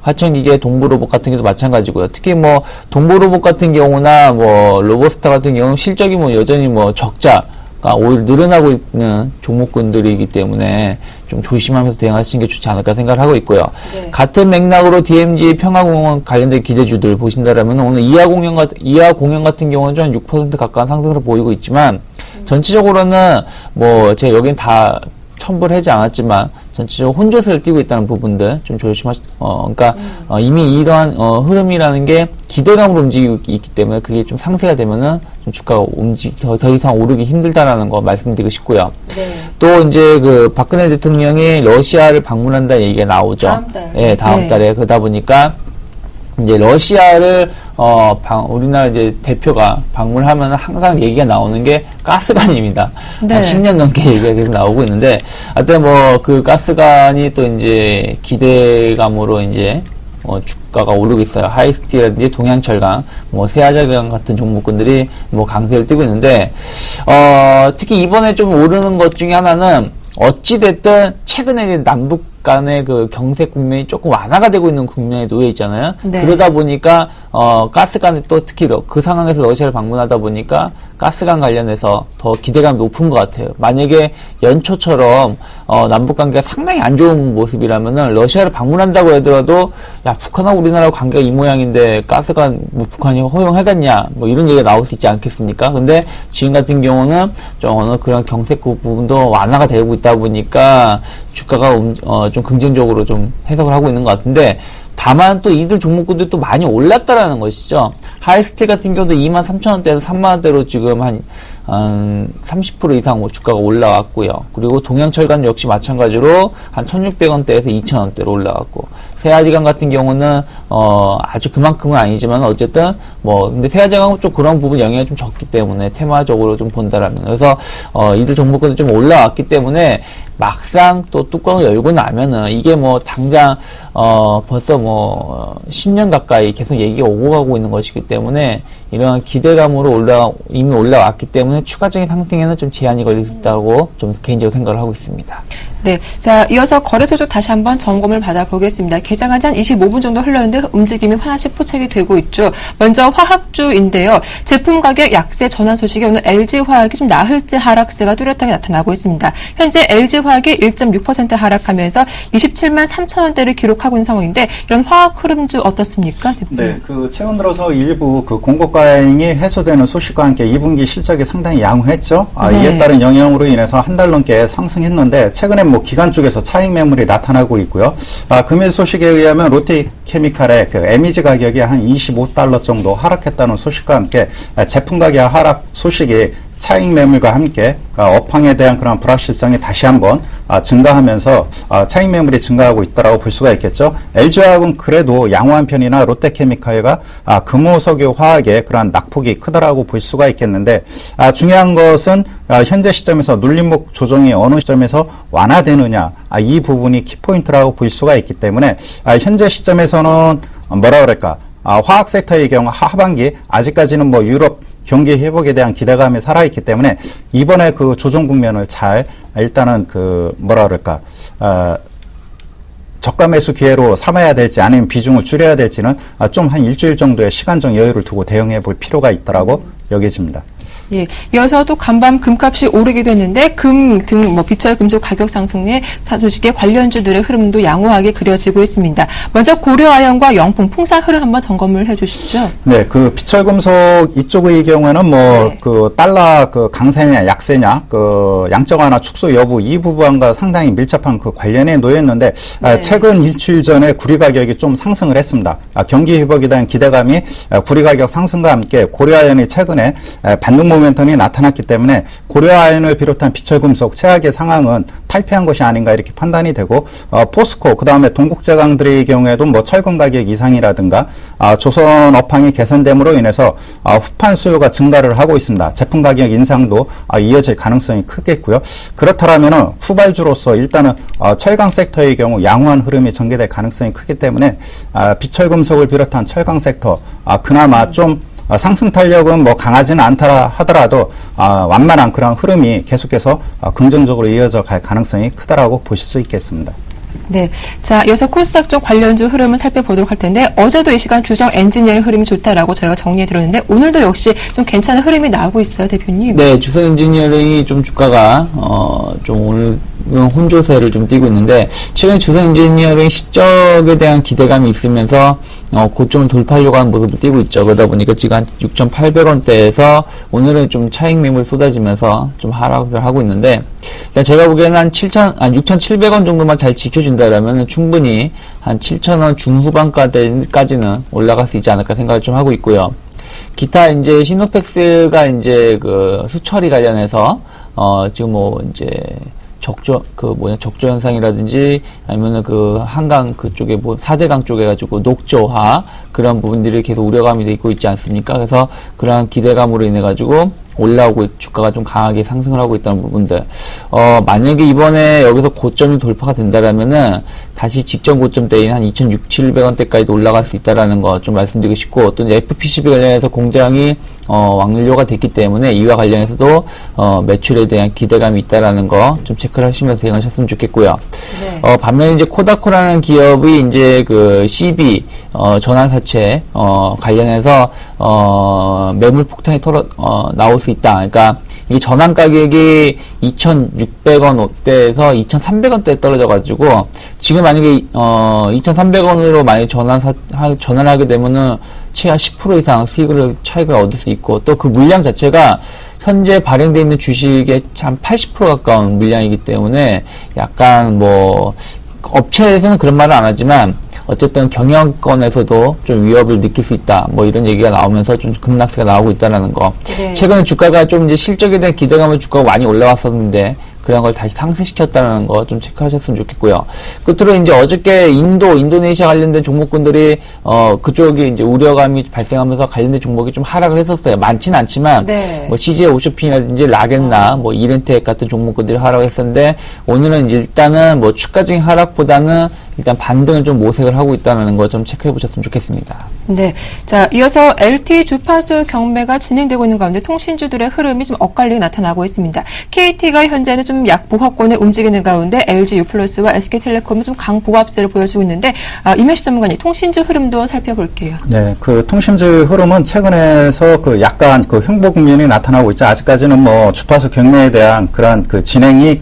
화천기계, 동부로봇 같은 경우도 마찬가지고요. 특히 뭐 동부로봇 같은 경우나 뭐 로보스타 같은 경우는 실적이 뭐 여전히 뭐 적자가 오히려 늘어나고 있는 종목군들이기 때문에 좀 조심하면서 대응하시는 게 좋지 않을까 생각을 하고 있고요. 네. 같은 맥락으로 DMG, 평화공원 관련된 기대주들 보신다라면 오늘 이하공연 같은 경우는 좀 한 6% 가까운 상승을 보이고 있지만 전체적으로는 뭐 제가 여긴 다 첨부를 하지 않았지만 전체적으로 혼조세를 띠고 있다는 부분들 좀 그러니까 이미 이러한 흐름이라는 게 기대감으로 움직이고 있기 때문에 그게 좀 상쇄가 되면은 좀 주가가 더 이상 오르기 힘들다라는 거 말씀드리고 싶고요. 네. 또 이제 그 박근혜 대통령이 러시아를 방문한다는 얘기가 나오죠. 다음 달. 네, 다음 달에. 그러다 보니까 이제 러시아를 우리나라 이제 대표가 방문하면 항상 얘기가 나오는 게 가스관입니다. 네. 한 10년 넘게 얘기가 계속 나오고 있는데, 하여튼 뭐 그 가스관이 또 이제 기대감으로 이제 주가가 오르고 있어요. 하이스티라든지 동양철강, 뭐 세아자강 같은 종목군들이 뭐 강세를 띠고 있는데, 특히 이번에 좀 오르는 것 중에 하나는 어찌됐든 최근에 남북 간의 그 경색 국면이 조금 완화가 되고 있는 국면에 놓여 있잖아요. 네. 그러다 보니까 가스관이 또 특히 그 상황에서 러시아를 방문하다 보니까 가스관 관련해서 더 기대감이 높은 것 같아요. 만약에 연초처럼 남북 관계가 상당히 안 좋은 모습이라면은 러시아를 방문한다고 하더라도 야 북한하고 우리나라 관계가 이 모양인데 가스관 뭐 북한이 허용하겠냐 뭐 이런 얘기가 나올 수 있지 않겠습니까? 근데 지금 같은 경우는 좀 어느 그런 경색 부분도 완화가 되고 있다 보니까 주가가 좀 긍정적으로 좀 해석을 하고 있는 것 같은데, 다만 또 이들 종목군들이 또 많이 올랐다라는 것이죠. 하이스틸 같은 경우도 23,000원대에서 3만원대로 지금 한 30% 이상 주가가 올라왔고요. 그리고 동양철강 역시 마찬가지로 한 1,600원대에서 2,000원대로 올라왔고, 세아지강 같은 경우는 아주 그만큼은 아니지만 어쨌든 근데 세아지강은 좀 그런 부분 영향이 좀 적기 때문에 테마적으로 좀 본다라면, 그래서 이들 종목군이 좀 올라왔기 때문에 막상 또 뚜껑을 열고 나면은 이게 당장 벌써 10년 가까이 계속 얘기가 오고 가고 있는 것이기 때문에 이러한 기대감으로 이미 올라왔기 때문에 추가적인 상승에는 좀 제한이 걸릴 수 있다고 좀 개인적으로 생각을 하고 있습니다. 네. 자, 이어서 거래소 쪽 다시 한번 점검을 받아보겠습니다. 개장한 지 한 25분 정도 흘렀는데 움직임이 하나씩 포착이 되고 있죠. 먼저 화학주인데요. 제품 가격 약세 전환 소식에 오늘 LG화학이 좀 나흘째 하락세가 뚜렷하게 나타나고 있습니다. 현재 LG화학이 1.6% 하락하면서 27만 3천원대를 기록하고 있는 상황인데 이런 화학 흐름주 어떻습니까? 네, 최근 들어서 일부 공고가행이 해소되는 소식과 함께 2분기 실적이 상당히 양호했죠. 네. 이에 따른 영향으로 인해서 한 달 넘게 상승했는데 최근에 기관 쪽에서 차익 매물이 나타나고 있고요. 금일 소식에 의하면 롯데케미칼의 그 MEG 가격이 한 $25 정도 하락했다는 소식과 함께 제품 가격 하락 소식이 차익 매물과 함께 업황에 대한 그런 불확실성이 다시 한번 증가하면서 차익 매물이 증가하고 있다라고 볼 수가 있겠죠. LG화학은 그래도 양호한 편이나 롯데케미칼과 금호석유 화학의 그러한 낙폭이 크다라고 볼 수가 있겠는데 중요한 것은 현재 시점에서 눌림목 조정이 어느 시점에서 완화되느냐 이 부분이 키포인트라고 볼 수가 있기 때문에 현재 시점에서는 뭐라 그럴까 화학 섹터의 경우 하반기 아직까지는 뭐 유럽 경기 회복에 대한 기대감이 살아있기 때문에 이번에 그 조정 국면을 잘 일단은 그 뭐라 그럴까 저가 매수 기회로 삼아야 될지 아니면 비중을 줄여야 될지는 좀 한 일주일 정도의 시간적 여유를 두고 대응해 볼 필요가 있다라고 여겨집니다. 예, 이어서 또 간밤 금값이 오르기도 했는데 금 등 뭐 비철 금속 가격 상승에 소식의 관련주들의 흐름도 양호하게 그려지고 있습니다. 먼저 고려아연과 영풍, 풍산 흐름 한번 점검을 해주시죠. 네, 그 비철 금속 이쪽의 경우에는 뭐 그 달러 그 강세냐 약세냐 그 양적 완화 축소 여부 이 부분과 상당히 밀접한 그 관련에 놓였는데 최근 일주일 전에 구리 가격이 좀 상승을 했습니다. 경기 회복에 대한 기대감이 구리 가격 상승과 함께 고려아연이 최근에 반등 모멘텀이 나타났기 때문에 고려아연을 비롯한 비철금속 최악의 상황은 탈피한 것이 아닌가 이렇게 판단이 되고 포스코 그다음에 동국제강들의 경우에도 뭐 철근 가격 이상이라든가 조선 업황이 개선됨으로 인해서 후판 수요가 증가를 하고 있습니다. 제품 가격 인상도 이어질 가능성이 크겠고요. 그렇다면은 후발주로서 일단은 철강 섹터의 경우 양호한 흐름이 전개될 가능성이 크기 때문에 비철금속을 비롯한 철강 섹터 그나마 좀 상승 탄력은 뭐 강하지는 않다 하더라도 완만한 그런 흐름이 계속해서 긍정적으로 이어져 갈 가능성이 크다라고 보실 수 있겠습니다. 네. 자, 이어서 코스닥 쪽 관련주 흐름을 살펴보도록 할 텐데, 어제도 이 시간 주성 엔지니어링 흐름이 좋다라고 저희가 정리해 드렸는데, 오늘도 역시 좀 괜찮은 흐름이 나오고 있어요, 대표님. 네, 주성 엔지니어링이 좀 주가가, 좀 오늘 혼조세를 좀 띄고 있는데, 최근 주성 엔지니어링 실적에 대한 기대감이 있으면서, 고점을 돌파하려고 하는 모습을 띄고 있죠. 그러다 보니까 지금 한 6,800원대에서 오늘은 좀 차익 매물 쏟아지면서 좀 하락을 하고 있는데, 일단 제가 보기에는 한 6,700원 정도만 잘 지켜준다라면 충분히 한 7,000원 중후반까지는 올라갈 수 있지 않을까 생각을 좀 하고 있고요. 기타 이제 시노펙스가 이제 그 수처리 관련해서 지금 뭐 이제 적조 현상이라든지 아니면은 그 한강 그쪽에 뭐 4대강 쪽에 가지고 녹조화 그런 부분들이 계속 우려감이 돼 있고 있지 않습니까? 그래서 그러한 기대감으로 인해 가지고 올라오고 주가가 좀 강하게 상승을 하고 있다는 부분들. 만약에 이번에 여기서 고점이 돌파가 된다라면은 다시 직전 고점대인 한 2,600-700원대까지도 올라갈 수 있다라는 거 좀 말씀드리고 싶고, 또 FPCB 관련해서 공장이 완료가 됐기 때문에 이와 관련해서도 매출에 대한 기대감이 있다라는 거 좀 체크를 하시면서 대응하셨으면 좋겠고요. 네. 반면에 이제 코다코라는 기업이 이제 그 CB 전환사채 관련해서 매물 폭탄이 나올 수 있다. 그러니까 이게 전환 가격이 2,600원대에서 2,300원대에 떨어져가지고 지금 만약에 2,300원으로 만약 전환을 하게 되면은 최하 10% 이상 수익을 차익을 얻을 수 있고, 또 그 물량 자체가 현재 발행되어 있는 주식의 한 80% 가까운 물량이기 때문에 약간 뭐 업체에서는 그런 말을 안 하지만 어쨌든 경영권에서도 좀 위협을 느낄 수 있다. 뭐 이런 얘기가 나오면서 좀 급락세가 나오고 있다는 거. 네. 최근에 주가가 좀 이제 실적에 대한 기대감을 주가가 많이 올라왔었는데 그런 걸 다시 상승시켰다는 거 좀 체크하셨으면 좋겠고요. 끝으로 이제 어저께 인도네시아 관련된 종목군들이 그쪽이 이제 우려감이 발생하면서 관련된 종목이 좀 하락을 했었어요. 많지는 않지만 네. 뭐 CJ 오쇼핑이라든지 라겐나 뭐 이렌텍 같은 종목군들이 하락을 했었는데 오늘은 이제 일단은 뭐 추가적인 하락보다는 일단 반등을 좀 모색을 하고 있다는 거 좀 체크해 보셨으면 좋겠습니다. 네. 자, 이어서 LTE 주파수 경매가 진행되고 있는 가운데 통신주들의 흐름이 좀 엇갈리게 나타나고 있습니다. KT가 현재는 좀 약보합권에 움직이는 가운데 LG U+와 SK텔레콤은 좀 강보합세를 보여주고 있는데 임혜시 전문가님 통신주 흐름도 살펴볼게요. 네, 그 통신주 흐름은 최근에서 그 약간 그 횡보 국면이 나타나고 있죠. 아직까지는 뭐 주파수 경매에 대한 그런 그 진행이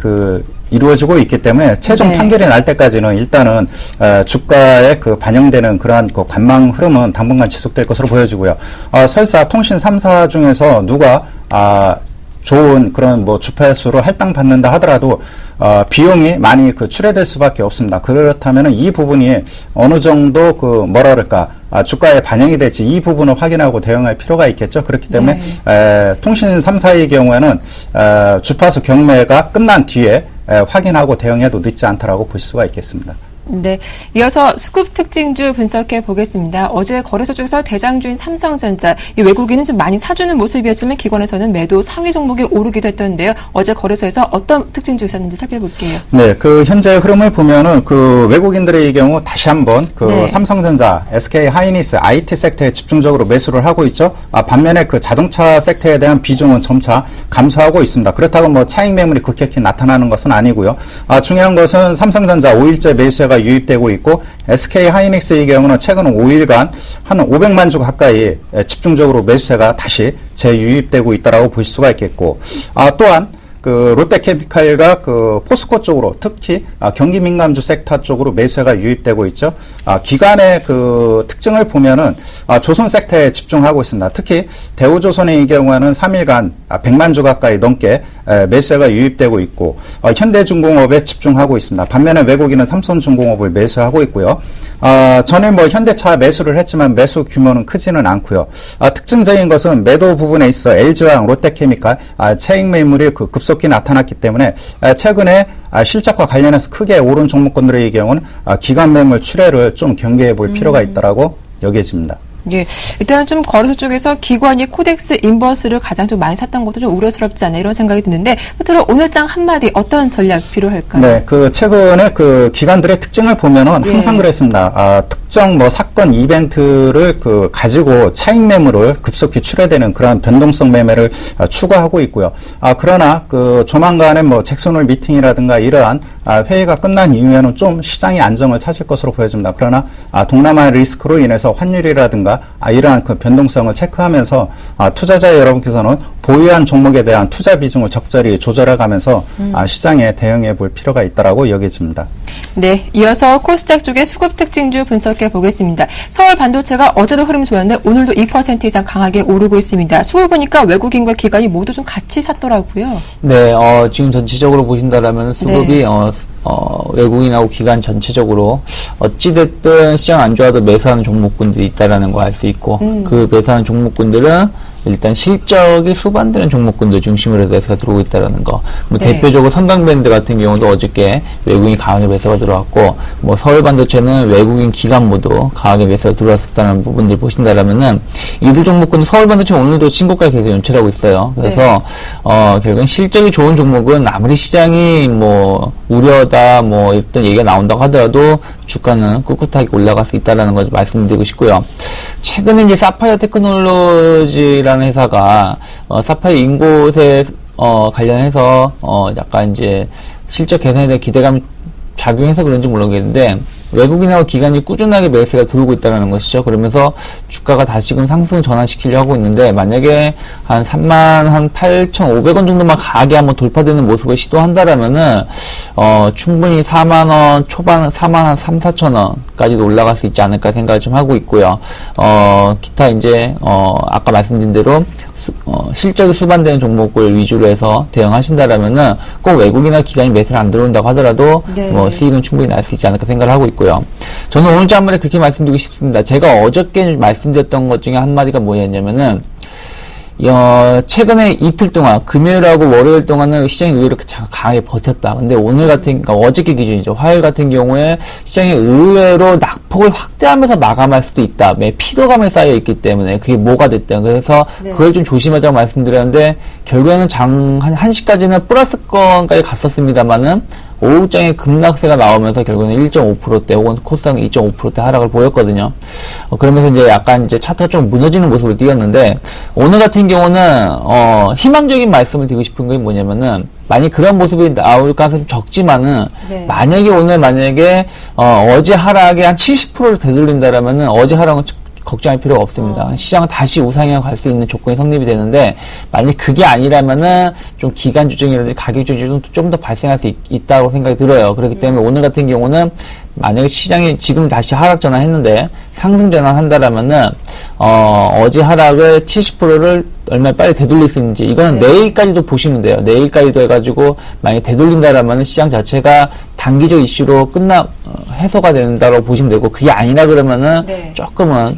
이루어지고 있기 때문에 최종 판결이 날 때까지는 일단은 주가에 그 반영되는 그러한 그 관망 흐름은 당분간 지속될 것으로 보여지고요. 설사 통신 3사 중에서 누가 좋은 그런 뭐 주파수로 할당받는다 하더라도 비용이 많이 그 출회될 수밖에 없습니다. 그렇다면은 이 부분이 어느 정도 그 뭐라 그럴까 주가에 반영이 될지 이 부분을 확인하고 대응할 필요가 있겠죠. 그렇기 때문에 통신 3사의 경우에는 주파수 경매가 끝난 뒤에 확인하고 대응해도 늦지 않다라고 볼 수가 있겠습니다. 네, 이어서 수급 특징주 분석해 보겠습니다. 어제 거래소 쪽에서 대장주인 삼성전자, 이 외국인은 좀 많이 사주는 모습이었지만 기관에서는 매도 상위 종목이 오르기도 했던데요. 어제 거래소에서 어떤 특징주 있었는지 살펴볼게요. 네, 그 현재 흐름을 보면은 그 외국인들의 경우 다시 한번 그 삼성전자, SK 하이닉스, IT 섹터에 집중적으로 매수를 하고 있죠. 반면에 그 자동차 섹터에 대한 비중은 점차 감소하고 있습니다. 그렇다고 뭐 차익 매물이 급격히 나타나는 것은 아니고요. 중요한 것은 삼성전자 5일째 매수가 유입되고 있고 SK 하이닉스의 경우는 최근 5일간 한 500만 주 가까이 집중적으로 매수세가 다시 재유입되고 있다라고 볼 수가 있겠고, 또한 그 롯데케미칼과 그 포스코 쪽으로 특히 경기 민감주 섹터 쪽으로 매수가 유입되고 있죠. 기관의 그 특징을 보면은 조선 섹터에 집중하고 있습니다. 특히 대우조선의 경우에는 3일간 100만 주 가까이 넘게 매수가 유입되고 있고, 현대중공업에 집중하고 있습니다. 반면에 외국인은 삼성중공업을 매수하고 있고요. 전에 뭐 현대차 매수를 했지만 매수 규모는 크지는 않고요. 특징적인 것은 매도 부분에 있어 LG화학, 롯데케미칼 차익 매물이 그 급속히 나타났기 때문에 최근에 실적과 관련해서 크게 오른 종목군들의 경우는 기관 매물 출회를 좀 경계해 볼 필요가 있다라고 여겨집니다. 예, 일단 좀 거래소 쪽에서 기관이 코덱스 인버스를 가장 좀 많이 샀던 것도 좀 우려스럽지 않나 이런 생각이 드는데, 끝으로 오늘 장 한마디 어떤 전략 필요할까요? 네, 그 최근에 그 기관들의 특징을 보면은 항상 그랬습니다. 특정 뭐 사건 이벤트를 그 가지고 차익 매물을 급속히 출회되는 그런 변동성 매매를 추구하고 있고요. 그러나 그 조만간에 뭐 잭슨홀 미팅이라든가 이러한 회의가 끝난 이후에는 좀 시장이 안정을 찾을 것으로 보여집니다. 그러나 동남아 리스크로 인해서 환율이라든가 이러한 그 변동성을 체크하면서 투자자 여러분께서는 보유한 종목에 대한 투자 비중을 적절히 조절해가면서 시장에 대응해 볼 필요가 있다라고 여겨집니다. 네, 이어서 코스닥 쪽의 수급 특징주 분석해 보겠습니다. 서울 반도체가 어제도 흐름 좋았는데 오늘도 2% 이상 강하게 오르고 있습니다. 수월 보니까 외국인과 기관이 모두 좀 같이 샀더라고요. 네, 지금 전체적으로 보신다라면 수급이 외국인하고 기관 전체적으로 어찌됐든 시장 안 좋아도 매수하는 종목군들이 있다라는 거 알 수 있고, 그 매수하는 종목군들은 일단 실적이 수반되는 종목군들 중심으로 해서 매수가 들어오고 있다라는 거. 뭐 대표적으로 선강밴드 같은 경우도 어저께 외국인 강하게 매수가 들어왔고, 뭐 서울 반도체는 외국인 기관 모두 강하게 매수가 들어왔었다는 부분들 보신다라면은 이들 종목군은 서울 반도체 오늘도 신고가 계속 연출하고 있어요. 그래서 결국은 실적이 좋은 종목은 아무리 시장이 뭐 우려다 뭐 어떤 얘기가 나온다고 하더라도 주가는 꿋꿋하게 올라갈 수 있다라는 걸 말씀드리고 싶고요. 최근에 이제 사파이어 테크놀로지라는 회사가 사파이어 인곳에 관련해서 약간 이제 실적 개선에 대한 기대감이 작용해서 그런지 모르겠는데 외국인하고 기관이 꾸준하게 매수가 들어오고 있다는 것이죠. 그러면서 주가가 다시금 상승 전환시키려고 하고 있는데, 만약에 한 38,500원 정도만 강하게 한번 돌파되는 모습을 시도한다라면은 충분히 4만원 초반, 4만 3, 4천원까지도 올라갈 수 있지 않을까 생각을 좀 하고 있고요. 기타 이제 아까 말씀드린 대로 실적이 수반되는 종목을 위주로 해서 대응하신다라면은 꼭 외국이나 기관이 매수를 안 들어온다고 하더라도 뭐 수익은 충분히 날 수 있지 않을까 생각을 하고 있고요. 저는 오늘 한마디 그렇게 말씀드리고 싶습니다. 제가 어저께 말씀드렸던 것 중에 한마디가 뭐였냐면은 최근에 이틀 동안 금요일하고 월요일 동안은 시장이 의외로 강하게 버텼다. 근데 오늘 그러니까 어저께 기준이죠. 화요일 같은 경우에 시장이 의외로 낙폭을 확대하면서 마감할 수도 있다. 피로감에 쌓여 있기 때문에 그게 뭐가 됐든. 그래서 그걸 좀 조심하자고 말씀드렸는데, 결국에는 장 한 1시까지는 플러스권까지 갔었습니다만은 오후장에 급락세가 나오면서 결국에는 1.5%대 혹은 코스닥은 2.5%대 하락을 보였거든요. 그러면서 이제 약간 이제 차트가 좀 무너지는 모습을 띄었는데, 오늘 같은 경우는 희망적인 말씀을 드리고 싶은 게 뭐냐면은, 만약 그런 모습이 나올 가능성이 적지만은 만약에 오늘 어제 하락에 한 70%를 되돌린다라면은 어제 하락은 걱정할 필요가 없습니다. 시장은 다시 우상향 갈 수 있는 조건이 성립이 되는데, 만약 그게 아니라면은 좀 기간 조정이라든지 가격 조정이 좀 더 발생할 수 있다고 생각이 들어요. 그렇기 때문에 오늘 같은 경우는 만약에 시장이 지금 다시 하락 전환했는데 상승 전환한다라면은 어제 하락을 70%를 얼마나 빨리 되돌릴 수 있는지, 이거는 내일까지도 보시면 돼요. 내일까지도 해가지고 만약에 되돌린다라면은 시장 자체가 단기적 이슈로 해소가 된다고 보시면 되고, 그게 아니라 그러면은 네. 조금은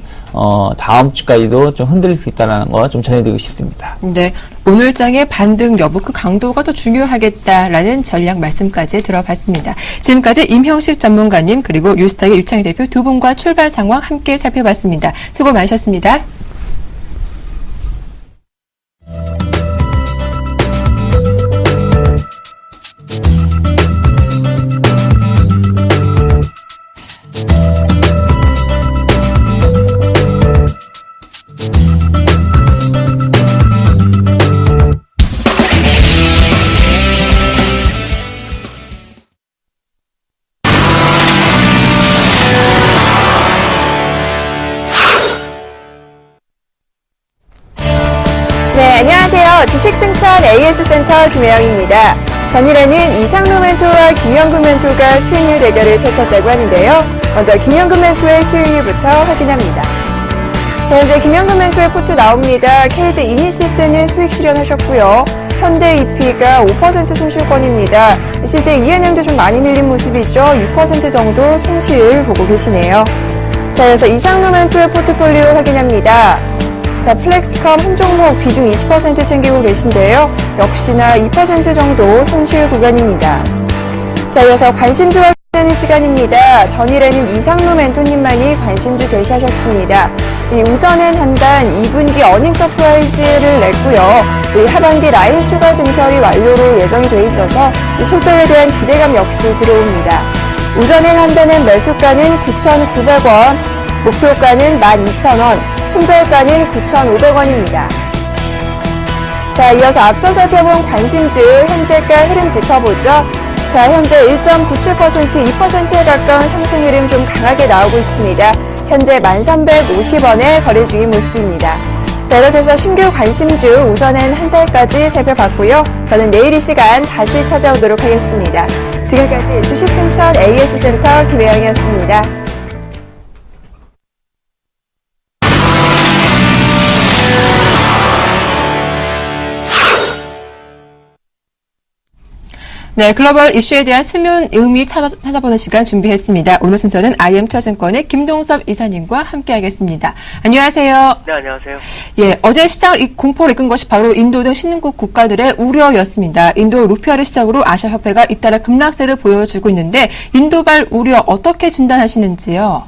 다음 주까지도 좀 흔들릴 수 있다는 거 좀 전해드리고 싶습니다. 네, 오늘장의 반등 여부 그 강도가 더 중요하겠다라는 전략 말씀까지 들어봤습니다. 지금까지 임형식 전문가님 그리고 유스탁의 유창희 대표 두 분과 출발 상황 함께 살펴봤습니다. 수고 많으셨습니다. 네, 안녕하세요. 주식승천 AS센터 김혜영입니다. 전일에는 이상로 멘토와 김영근 멘토가 수익률 대결을 펼쳤다고 하는데요. 먼저 김영근 멘토의 수익률부터 확인합니다. 자, 현재 김영근 멘토의 포트 나옵니다. KG 이니시스는 수익 실현하셨고요. 현대 EP가 5% 손실권입니다. CJ ENM도 좀 많이 밀린 모습이죠. 6% 정도 손실 보고 계시네요. 자, 그래서 이상로 멘토의 포트폴리오 확인합니다. 자, 플렉스컴 한 종목 비중 20% 챙기고 계신데요. 역시나 2% 정도 손실 구간입니다. 자, 이어서 관심주 확인하는 시간입니다. 전일에는 이상로 멘토님만이 관심주 제시하셨습니다. 이 우전엔 한단 2분기 어닝 서프라이즈를 냈고요. 또 이 하반기 라인 추가 증설이 완료로 예정이 돼 있어서 이 실적에 대한 기대감 역시 들어옵니다. 우전엔 한단은 매수가는 9,900원, 목표가는 12,000원, 손절가는 9,500원입니다. 자, 이어서 앞서 살펴본 관심주 현재가 흐름 짚어보죠. 자, 현재 1.97%, 2%에 가까운 상승 흐름 좀 강하게 나오고 있습니다. 현재 1350원에 거래 중인 모습입니다. 자, 이렇게 해서 신규 관심주 우선은 한 달까지 살펴봤고요. 저는 내일 이 시간 다시 찾아오도록 하겠습니다. 지금까지 주식승천 AS센터 김혜영이었습니다. 네, 글로벌 이슈에 대한 수면 의미 찾아보는 시간 준비했습니다. 오늘 순서는 IM투자증권의 김동섭 이사님과 함께하겠습니다. 안녕하세요. 네, 안녕하세요. 예, 어제 시장을 공포를 이끈 것이 바로 인도 등 신흥국 국가들의 우려였습니다. 인도 루피아를 시작으로 아시아화폐가 잇따라 급락세를 보여주고 있는데 인도발 우려 어떻게 진단하시는지요?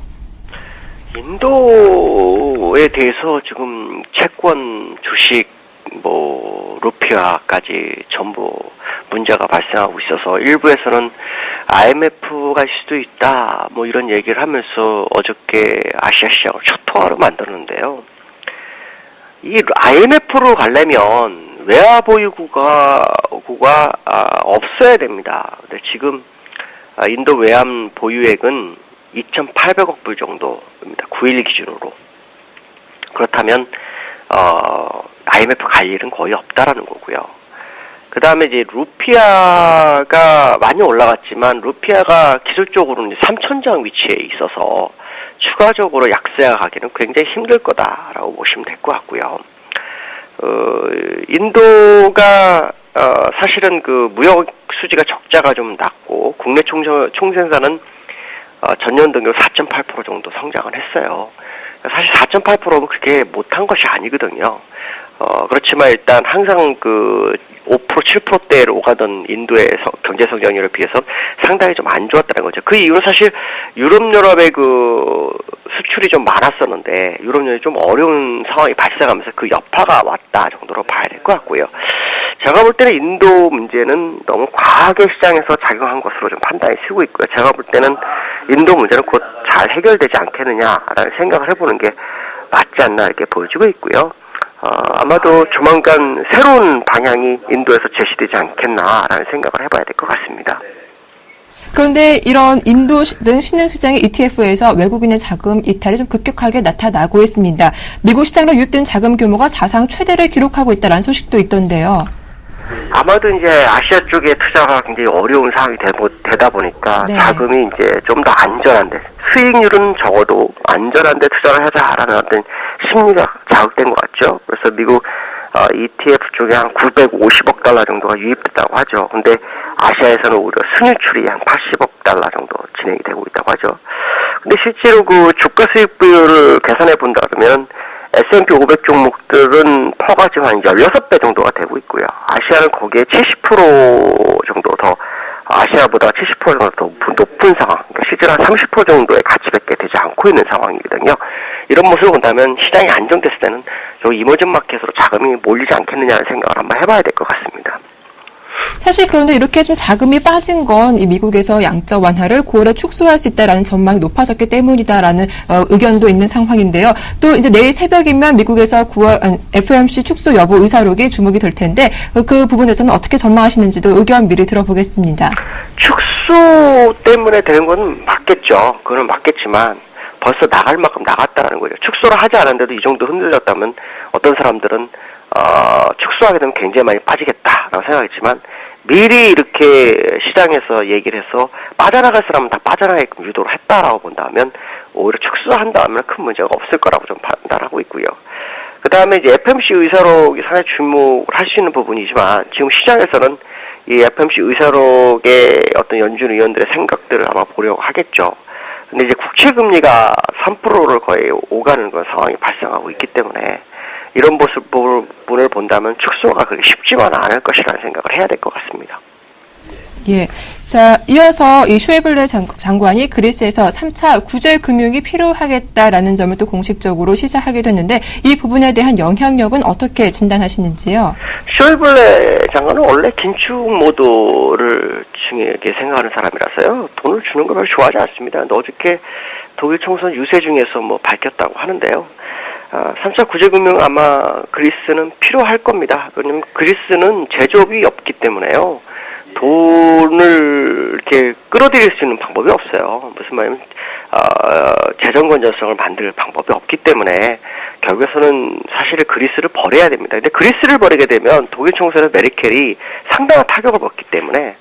인도에 대해서 지금 채권, 주식, 루피아까지 전부 문제가 발생하고 있어서 일부에서는 IMF가 일 수도 있다, 이런 얘기를 하면서 어저께 아시아 시장을 초토화로 만드는데요. 이 IMF로 가려면 외화 보유고가 없어야 됩니다. 근데 지금 인도 외환 보유액은 2,800억 불 정도입니다. 9.11 기준으로. 그렇다면 IMF 갈 일은 거의 없다라는 거고요. 그 다음에 이제 루피아가 많이 올라갔지만 루피아가 기술적으로는 3,000장 위치에 있어서 추가적으로 약세가기는 굉장히 힘들 거다라고 보시면 될 것 같고요. 인도가 사실은 그 무역 수지가 적자가 좀 낮고 국내 총생산은 전년 동기 4.8% 정도 성장을 했어요. 사실 4.8%면 그렇게 못한 것이 아니거든요. 그렇지만 일단 항상 그 5%, 7%대로 오가던 인도의 경제 성장률에 비해서 상당히 좀 안 좋았다는 거죠. 그 이유는 사실 유럽연합의 그 수출이 좀 많았었는데 유럽연합이 좀 어려운 상황이 발생하면서 그 여파가 왔다 정도로 봐야 될 것 같고요. 제가 볼 때는 인도 문제는 너무 과하게 시장에서 작용한 것으로 좀 판단이 쓰고 있고요. 제가 볼 때는 인도 문제는 곧 잘 해결되지 않겠느냐라는 생각을 해보는 게 맞지 않나 이렇게 보여지고 있고요. 아마도 조만간 새로운 방향이 인도에서 제시되지 않겠나라는 생각을 해봐야 될 것 같습니다. 그런데 이런 인도 등 신흥시장의 ETF에서 외국인의 자금 이탈이 좀 급격하게 나타나고 있습니다. 미국 시장으로 유입된 자금 규모가 사상 최대를 기록하고 있다는 소식도 있던데요. 아마도 이제 아시아 쪽에 투자가 굉장히 어려운 상황이 되다 보니까 네. 자금이 이제 좀 더 안전한데 수익률은 적어도 안전한데 투자를 하자라는 어떤 심리가 자극된 것 같죠. 그래서 미국 ETF 쪽에 한 950억 달러 정도가 유입됐다고 하죠. 근데 아시아에서는 오히려 순유출이 한 80억 달러 정도 진행이 되고 있다고 하죠. 근데 실제로 그 주가 수익 비율을 계산해 본다 그러면 S&P 500 종목들은 퍼가 지금 한 16배 정도가 되고 있고요. 아시아는 거기에 70% 정도 더, 아시아보다 70% 정도 더 높은 상황, 그러니까 실제로 한 30% 정도의 가치밖에 되지 않고 있는 상황이거든요. 이런 모습을 본다면 시장이 안정됐을 때는 저 이머징 마켓으로 자금이 몰리지 않겠느냐는 생각을 한번 해봐야 될 것 같습니다. 사실 그런데 이렇게 좀 자금이 빠진 건 이 미국에서 양적 완화를 9월에 축소할 수 있다라는 전망이 높아졌기 때문이다라는 의견도 있는 상황인데요. 또 이제 내일 새벽이면 미국에서 9월 FOMC 축소 여부 의사록이 주목이 될 텐데 그 부분에서는 어떻게 전망하시는지도 의견 미리 들어보겠습니다. 축소 때문에 되는 건 맞겠죠. 그건 맞겠지만 벌써 나갈 만큼 나갔다라는 거죠. 축소를 하지 않았는데도 이 정도 흔들렸다면 어떤 사람들은 축소하게 되면 굉장히 많이 빠지겠다라고 생각했지만 미리 이렇게 시장에서 얘기를 해서 빠져나갈 사람은 다 빠져나가게끔 유도를 했다라고 본다면 오히려 축소한다면 큰 문제가 없을 거라고 좀 판단하고 있고요. 그 다음에 이제 FOMC 의사록이 상당히 주목을 할 수 있는 부분이지만 지금 시장에서는 이 FOMC 의사록의 어떤 연준 의원들의 생각들을 아마 보려고 하겠죠. 근데 이제 국채 금리가 3%를 거의 오가는 그런 상황이 발생하고 있기 때문에 이런 모습을 본다면 축소가 그렇게 쉽지만은 않을 것이라는 생각을 해야 될 것 같습니다. 예. 자, 이어서 이 슈에블레 장관이 그리스에서 3차 구제 금융이 필요하겠다라는 점을 또 공식적으로 시사하게 됐는데 이 부분에 대한 영향력은 어떻게 진단하시는지요? 슈에블레 장관은 원래 긴축 모드를 중요하게 생각하는 사람이라서요. 돈을 주는 걸 별로 좋아하지 않습니다. 근데 어저께 독일 총선 유세 중에서 뭐 밝혔다고 하는데요. 3차 구제금융 아마 그리스는 필요할 겁니다. 왜냐면 그리스는 제조업이 없기 때문에요. 돈을 이렇게 끌어들일 수 있는 방법이 없어요. 무슨 말이냐면, 재정 건전성을 만들 방법이 없기 때문에 결국에서는 사실 그리스를 버려야 됩니다. 근데 그리스를 버리게 되면 독일 총선의 메르켈이 상당한 타격을 받기 때문에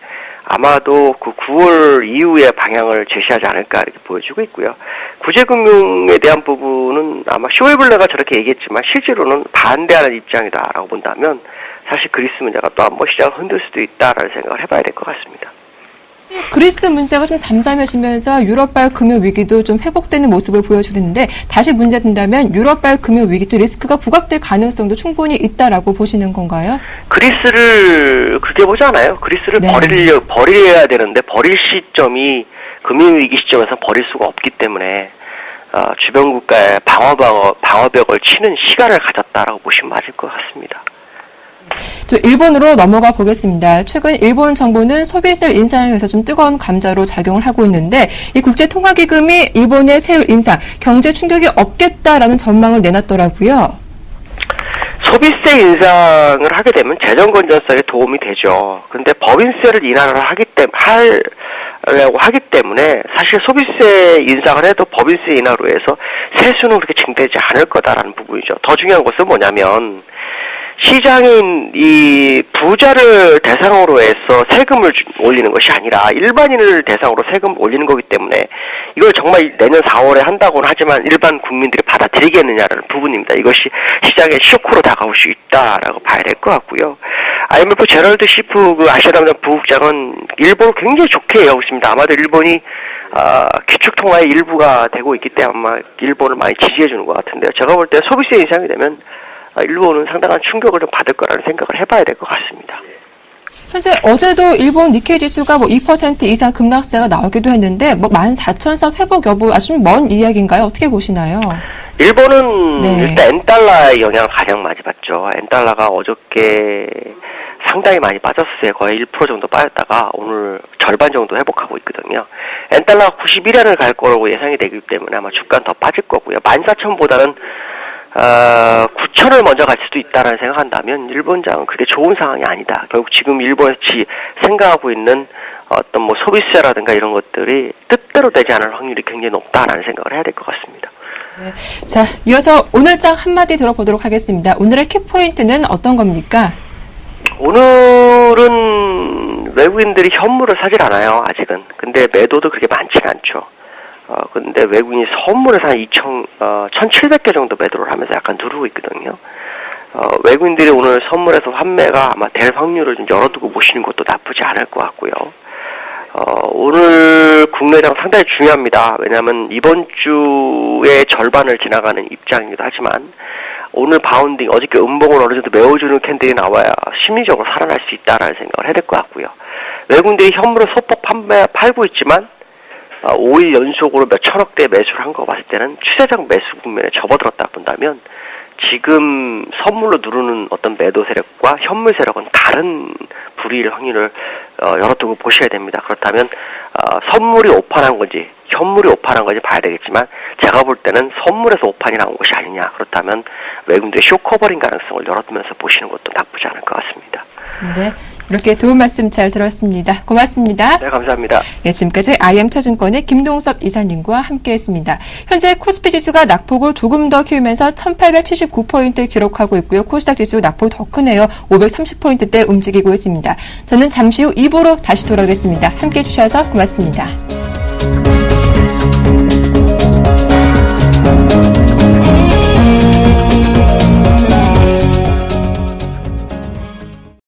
아마도 그 9월 이후의 방향을 제시하지 않을까 이렇게 보여지고 있고요. 구제금융에 대한 부분은 아마 슈에블레가 저렇게 얘기했지만 실제로는 반대하는 입장이다라고 본다면 사실 그리스 문제가 또 한 번 시장을 흔들 수도 있다라는 생각을 해봐야 될 것 같습니다. 그리스 문제가 좀 잠잠해지면서 유럽발 금융 위기도 좀 회복되는 모습을 보여주는데 다시 문제 된다면 유럽발 금융 위기도 리스크가 부각될 가능성도 충분히 있다라고 보시는 건가요? 그리스를 그렇게 보지 않아요. 그리스를 네. 버려야 되는데 버릴 시점이 금융 위기 시점에서 버릴 수가 없기 때문에 주변 국가의 방어벽을 치는 시간을 가졌다라고 보시면 맞을 것 같습니다. 또 일본으로 넘어가 보겠습니다. 최근 일본 정부는 소비세 인상에서 좀 뜨거운 감자로 작용을 하고 있는데 이 국제통화기금이 일본의 세율 인상, 경제 충격이 없겠다라는 전망을 내놨더라고요. 소비세 인상을 하게 되면 재정 건전성에 도움이 되죠. 근데 법인세를 인하를 하려고 하기 때문에 사실 소비세 인상을 해도 법인세 인하로 해서 세수는 그렇게 증대되지 않을 거다라는 부분이죠. 더 중요한 것은 뭐냐면 시장인 이 부자를 대상으로 해서 세금을 올리는 것이 아니라 일반인을 대상으로 세금을 올리는 거기 때문에 이걸 정말 내년 4월에 한다고는 하지만 일반 국민들이 받아들이겠느냐라는 부분입니다. 이것이 시장의 쇼크로 다가올 수 있다라고 봐야 될 것 같고요. IMF 제럴드 시프 그 아시아담당 부국장은 일본을 굉장히 좋게 얘기하고 있습니다. 아마도 일본이 기축통화의 일부가 되고 있기 때문에 아마 일본을 많이 지지해 주는 것 같은데요. 제가 볼 때 소비세 인상이 되면 일본은 상당한 충격을 좀 받을 거라는 생각을 해봐야 될 것 같습니다. 현재 어제도 일본 니케이 지수가 2% 이상 급락세가 나오기도 했는데 14,000선 회복 여부 아주 먼 이야기인가요? 어떻게 보시나요? 일본은 네. 일단 엔달러의 영향을 가장 많이 받죠. 엔달러가 어저께 상당히 많이 빠졌어요. 거의 1% 정도 빠졌다가 오늘 절반 정도 회복하고 있거든요. 엔달러가 91엔을 갈 거라고 예상이 되기 때문에 아마 주가는 더 빠질 거고요. 14,000보다는 9,000을 먼저 갈 수도 있다라는 생각한다면 일본장은 그게 좋은 상황이 아니다. 결국 지금 일본에서 생각하고 있는 어떤 소비세라든가 이런 것들이 뜻대로 되지 않을 확률이 굉장히 높다라는 생각을 해야 될 것 같습니다. 네. 자, 이어서 오늘장 한마디 들어보도록 하겠습니다. 오늘의 키포인트는 어떤 겁니까? 오늘은 외국인들이 현물을 사질 않아요, 아직은. 근데 매도도 그렇게 많지는 않죠. 근데 외국인이 선물에서 한 1,700개 정도 매도를 하면서 약간 누르고 있거든요. 외국인들이 오늘 선물에서 환매가 아마 될 확률을 좀 열어두고 보시는 것도 나쁘지 않을 것 같고요. 오늘 국내장 상당히 중요합니다. 왜냐하면 이번 주의 절반을 지나가는 입장이기도 하지만 오늘 바운딩, 어저께 음봉을 어느 정도 메워주는 캔들이 나와야 심리적으로 살아날 수 있다라는 생각을 해야 될 것 같고요. 외국인들이 현물을 소폭 팔고 있지만 5일 연속으로 몇 천억대 매수를 한 거 봤을 때는 추세적 매수 국면에 접어들었다 본다면 지금 선물로 누르는 어떤 매도 세력과 현물 세력은 다른 불이일 확률을 열어두고 보셔야 됩니다. 그렇다면 선물이 오판한 건지 현물이 오판한 건지 봐야 되겠지만 제가 볼 때는 선물에서 오판이 나온 것이 아니냐. 그렇다면 외국인들의 쇼커버링 가능성을 열어두면서 보시는 것도 나쁘지 않을 것 같습니다. 네, 이렇게 도움 말씀 잘 들었습니다. 고맙습니다. 네, 감사합니다. 네, 지금까지 IM투자증권의 김동섭 이사님과 함께했습니다. 현재 코스피 지수가 낙폭을 조금 더 키우면서 1879포인트 기록하고 있고요. 코스닥 지수 낙폭 더 크네요. 530포인트대 움직이고 있습니다. 저는 잠시 후 2부로 다시 돌아오겠습니다. 함께해 주셔서 고맙습니다.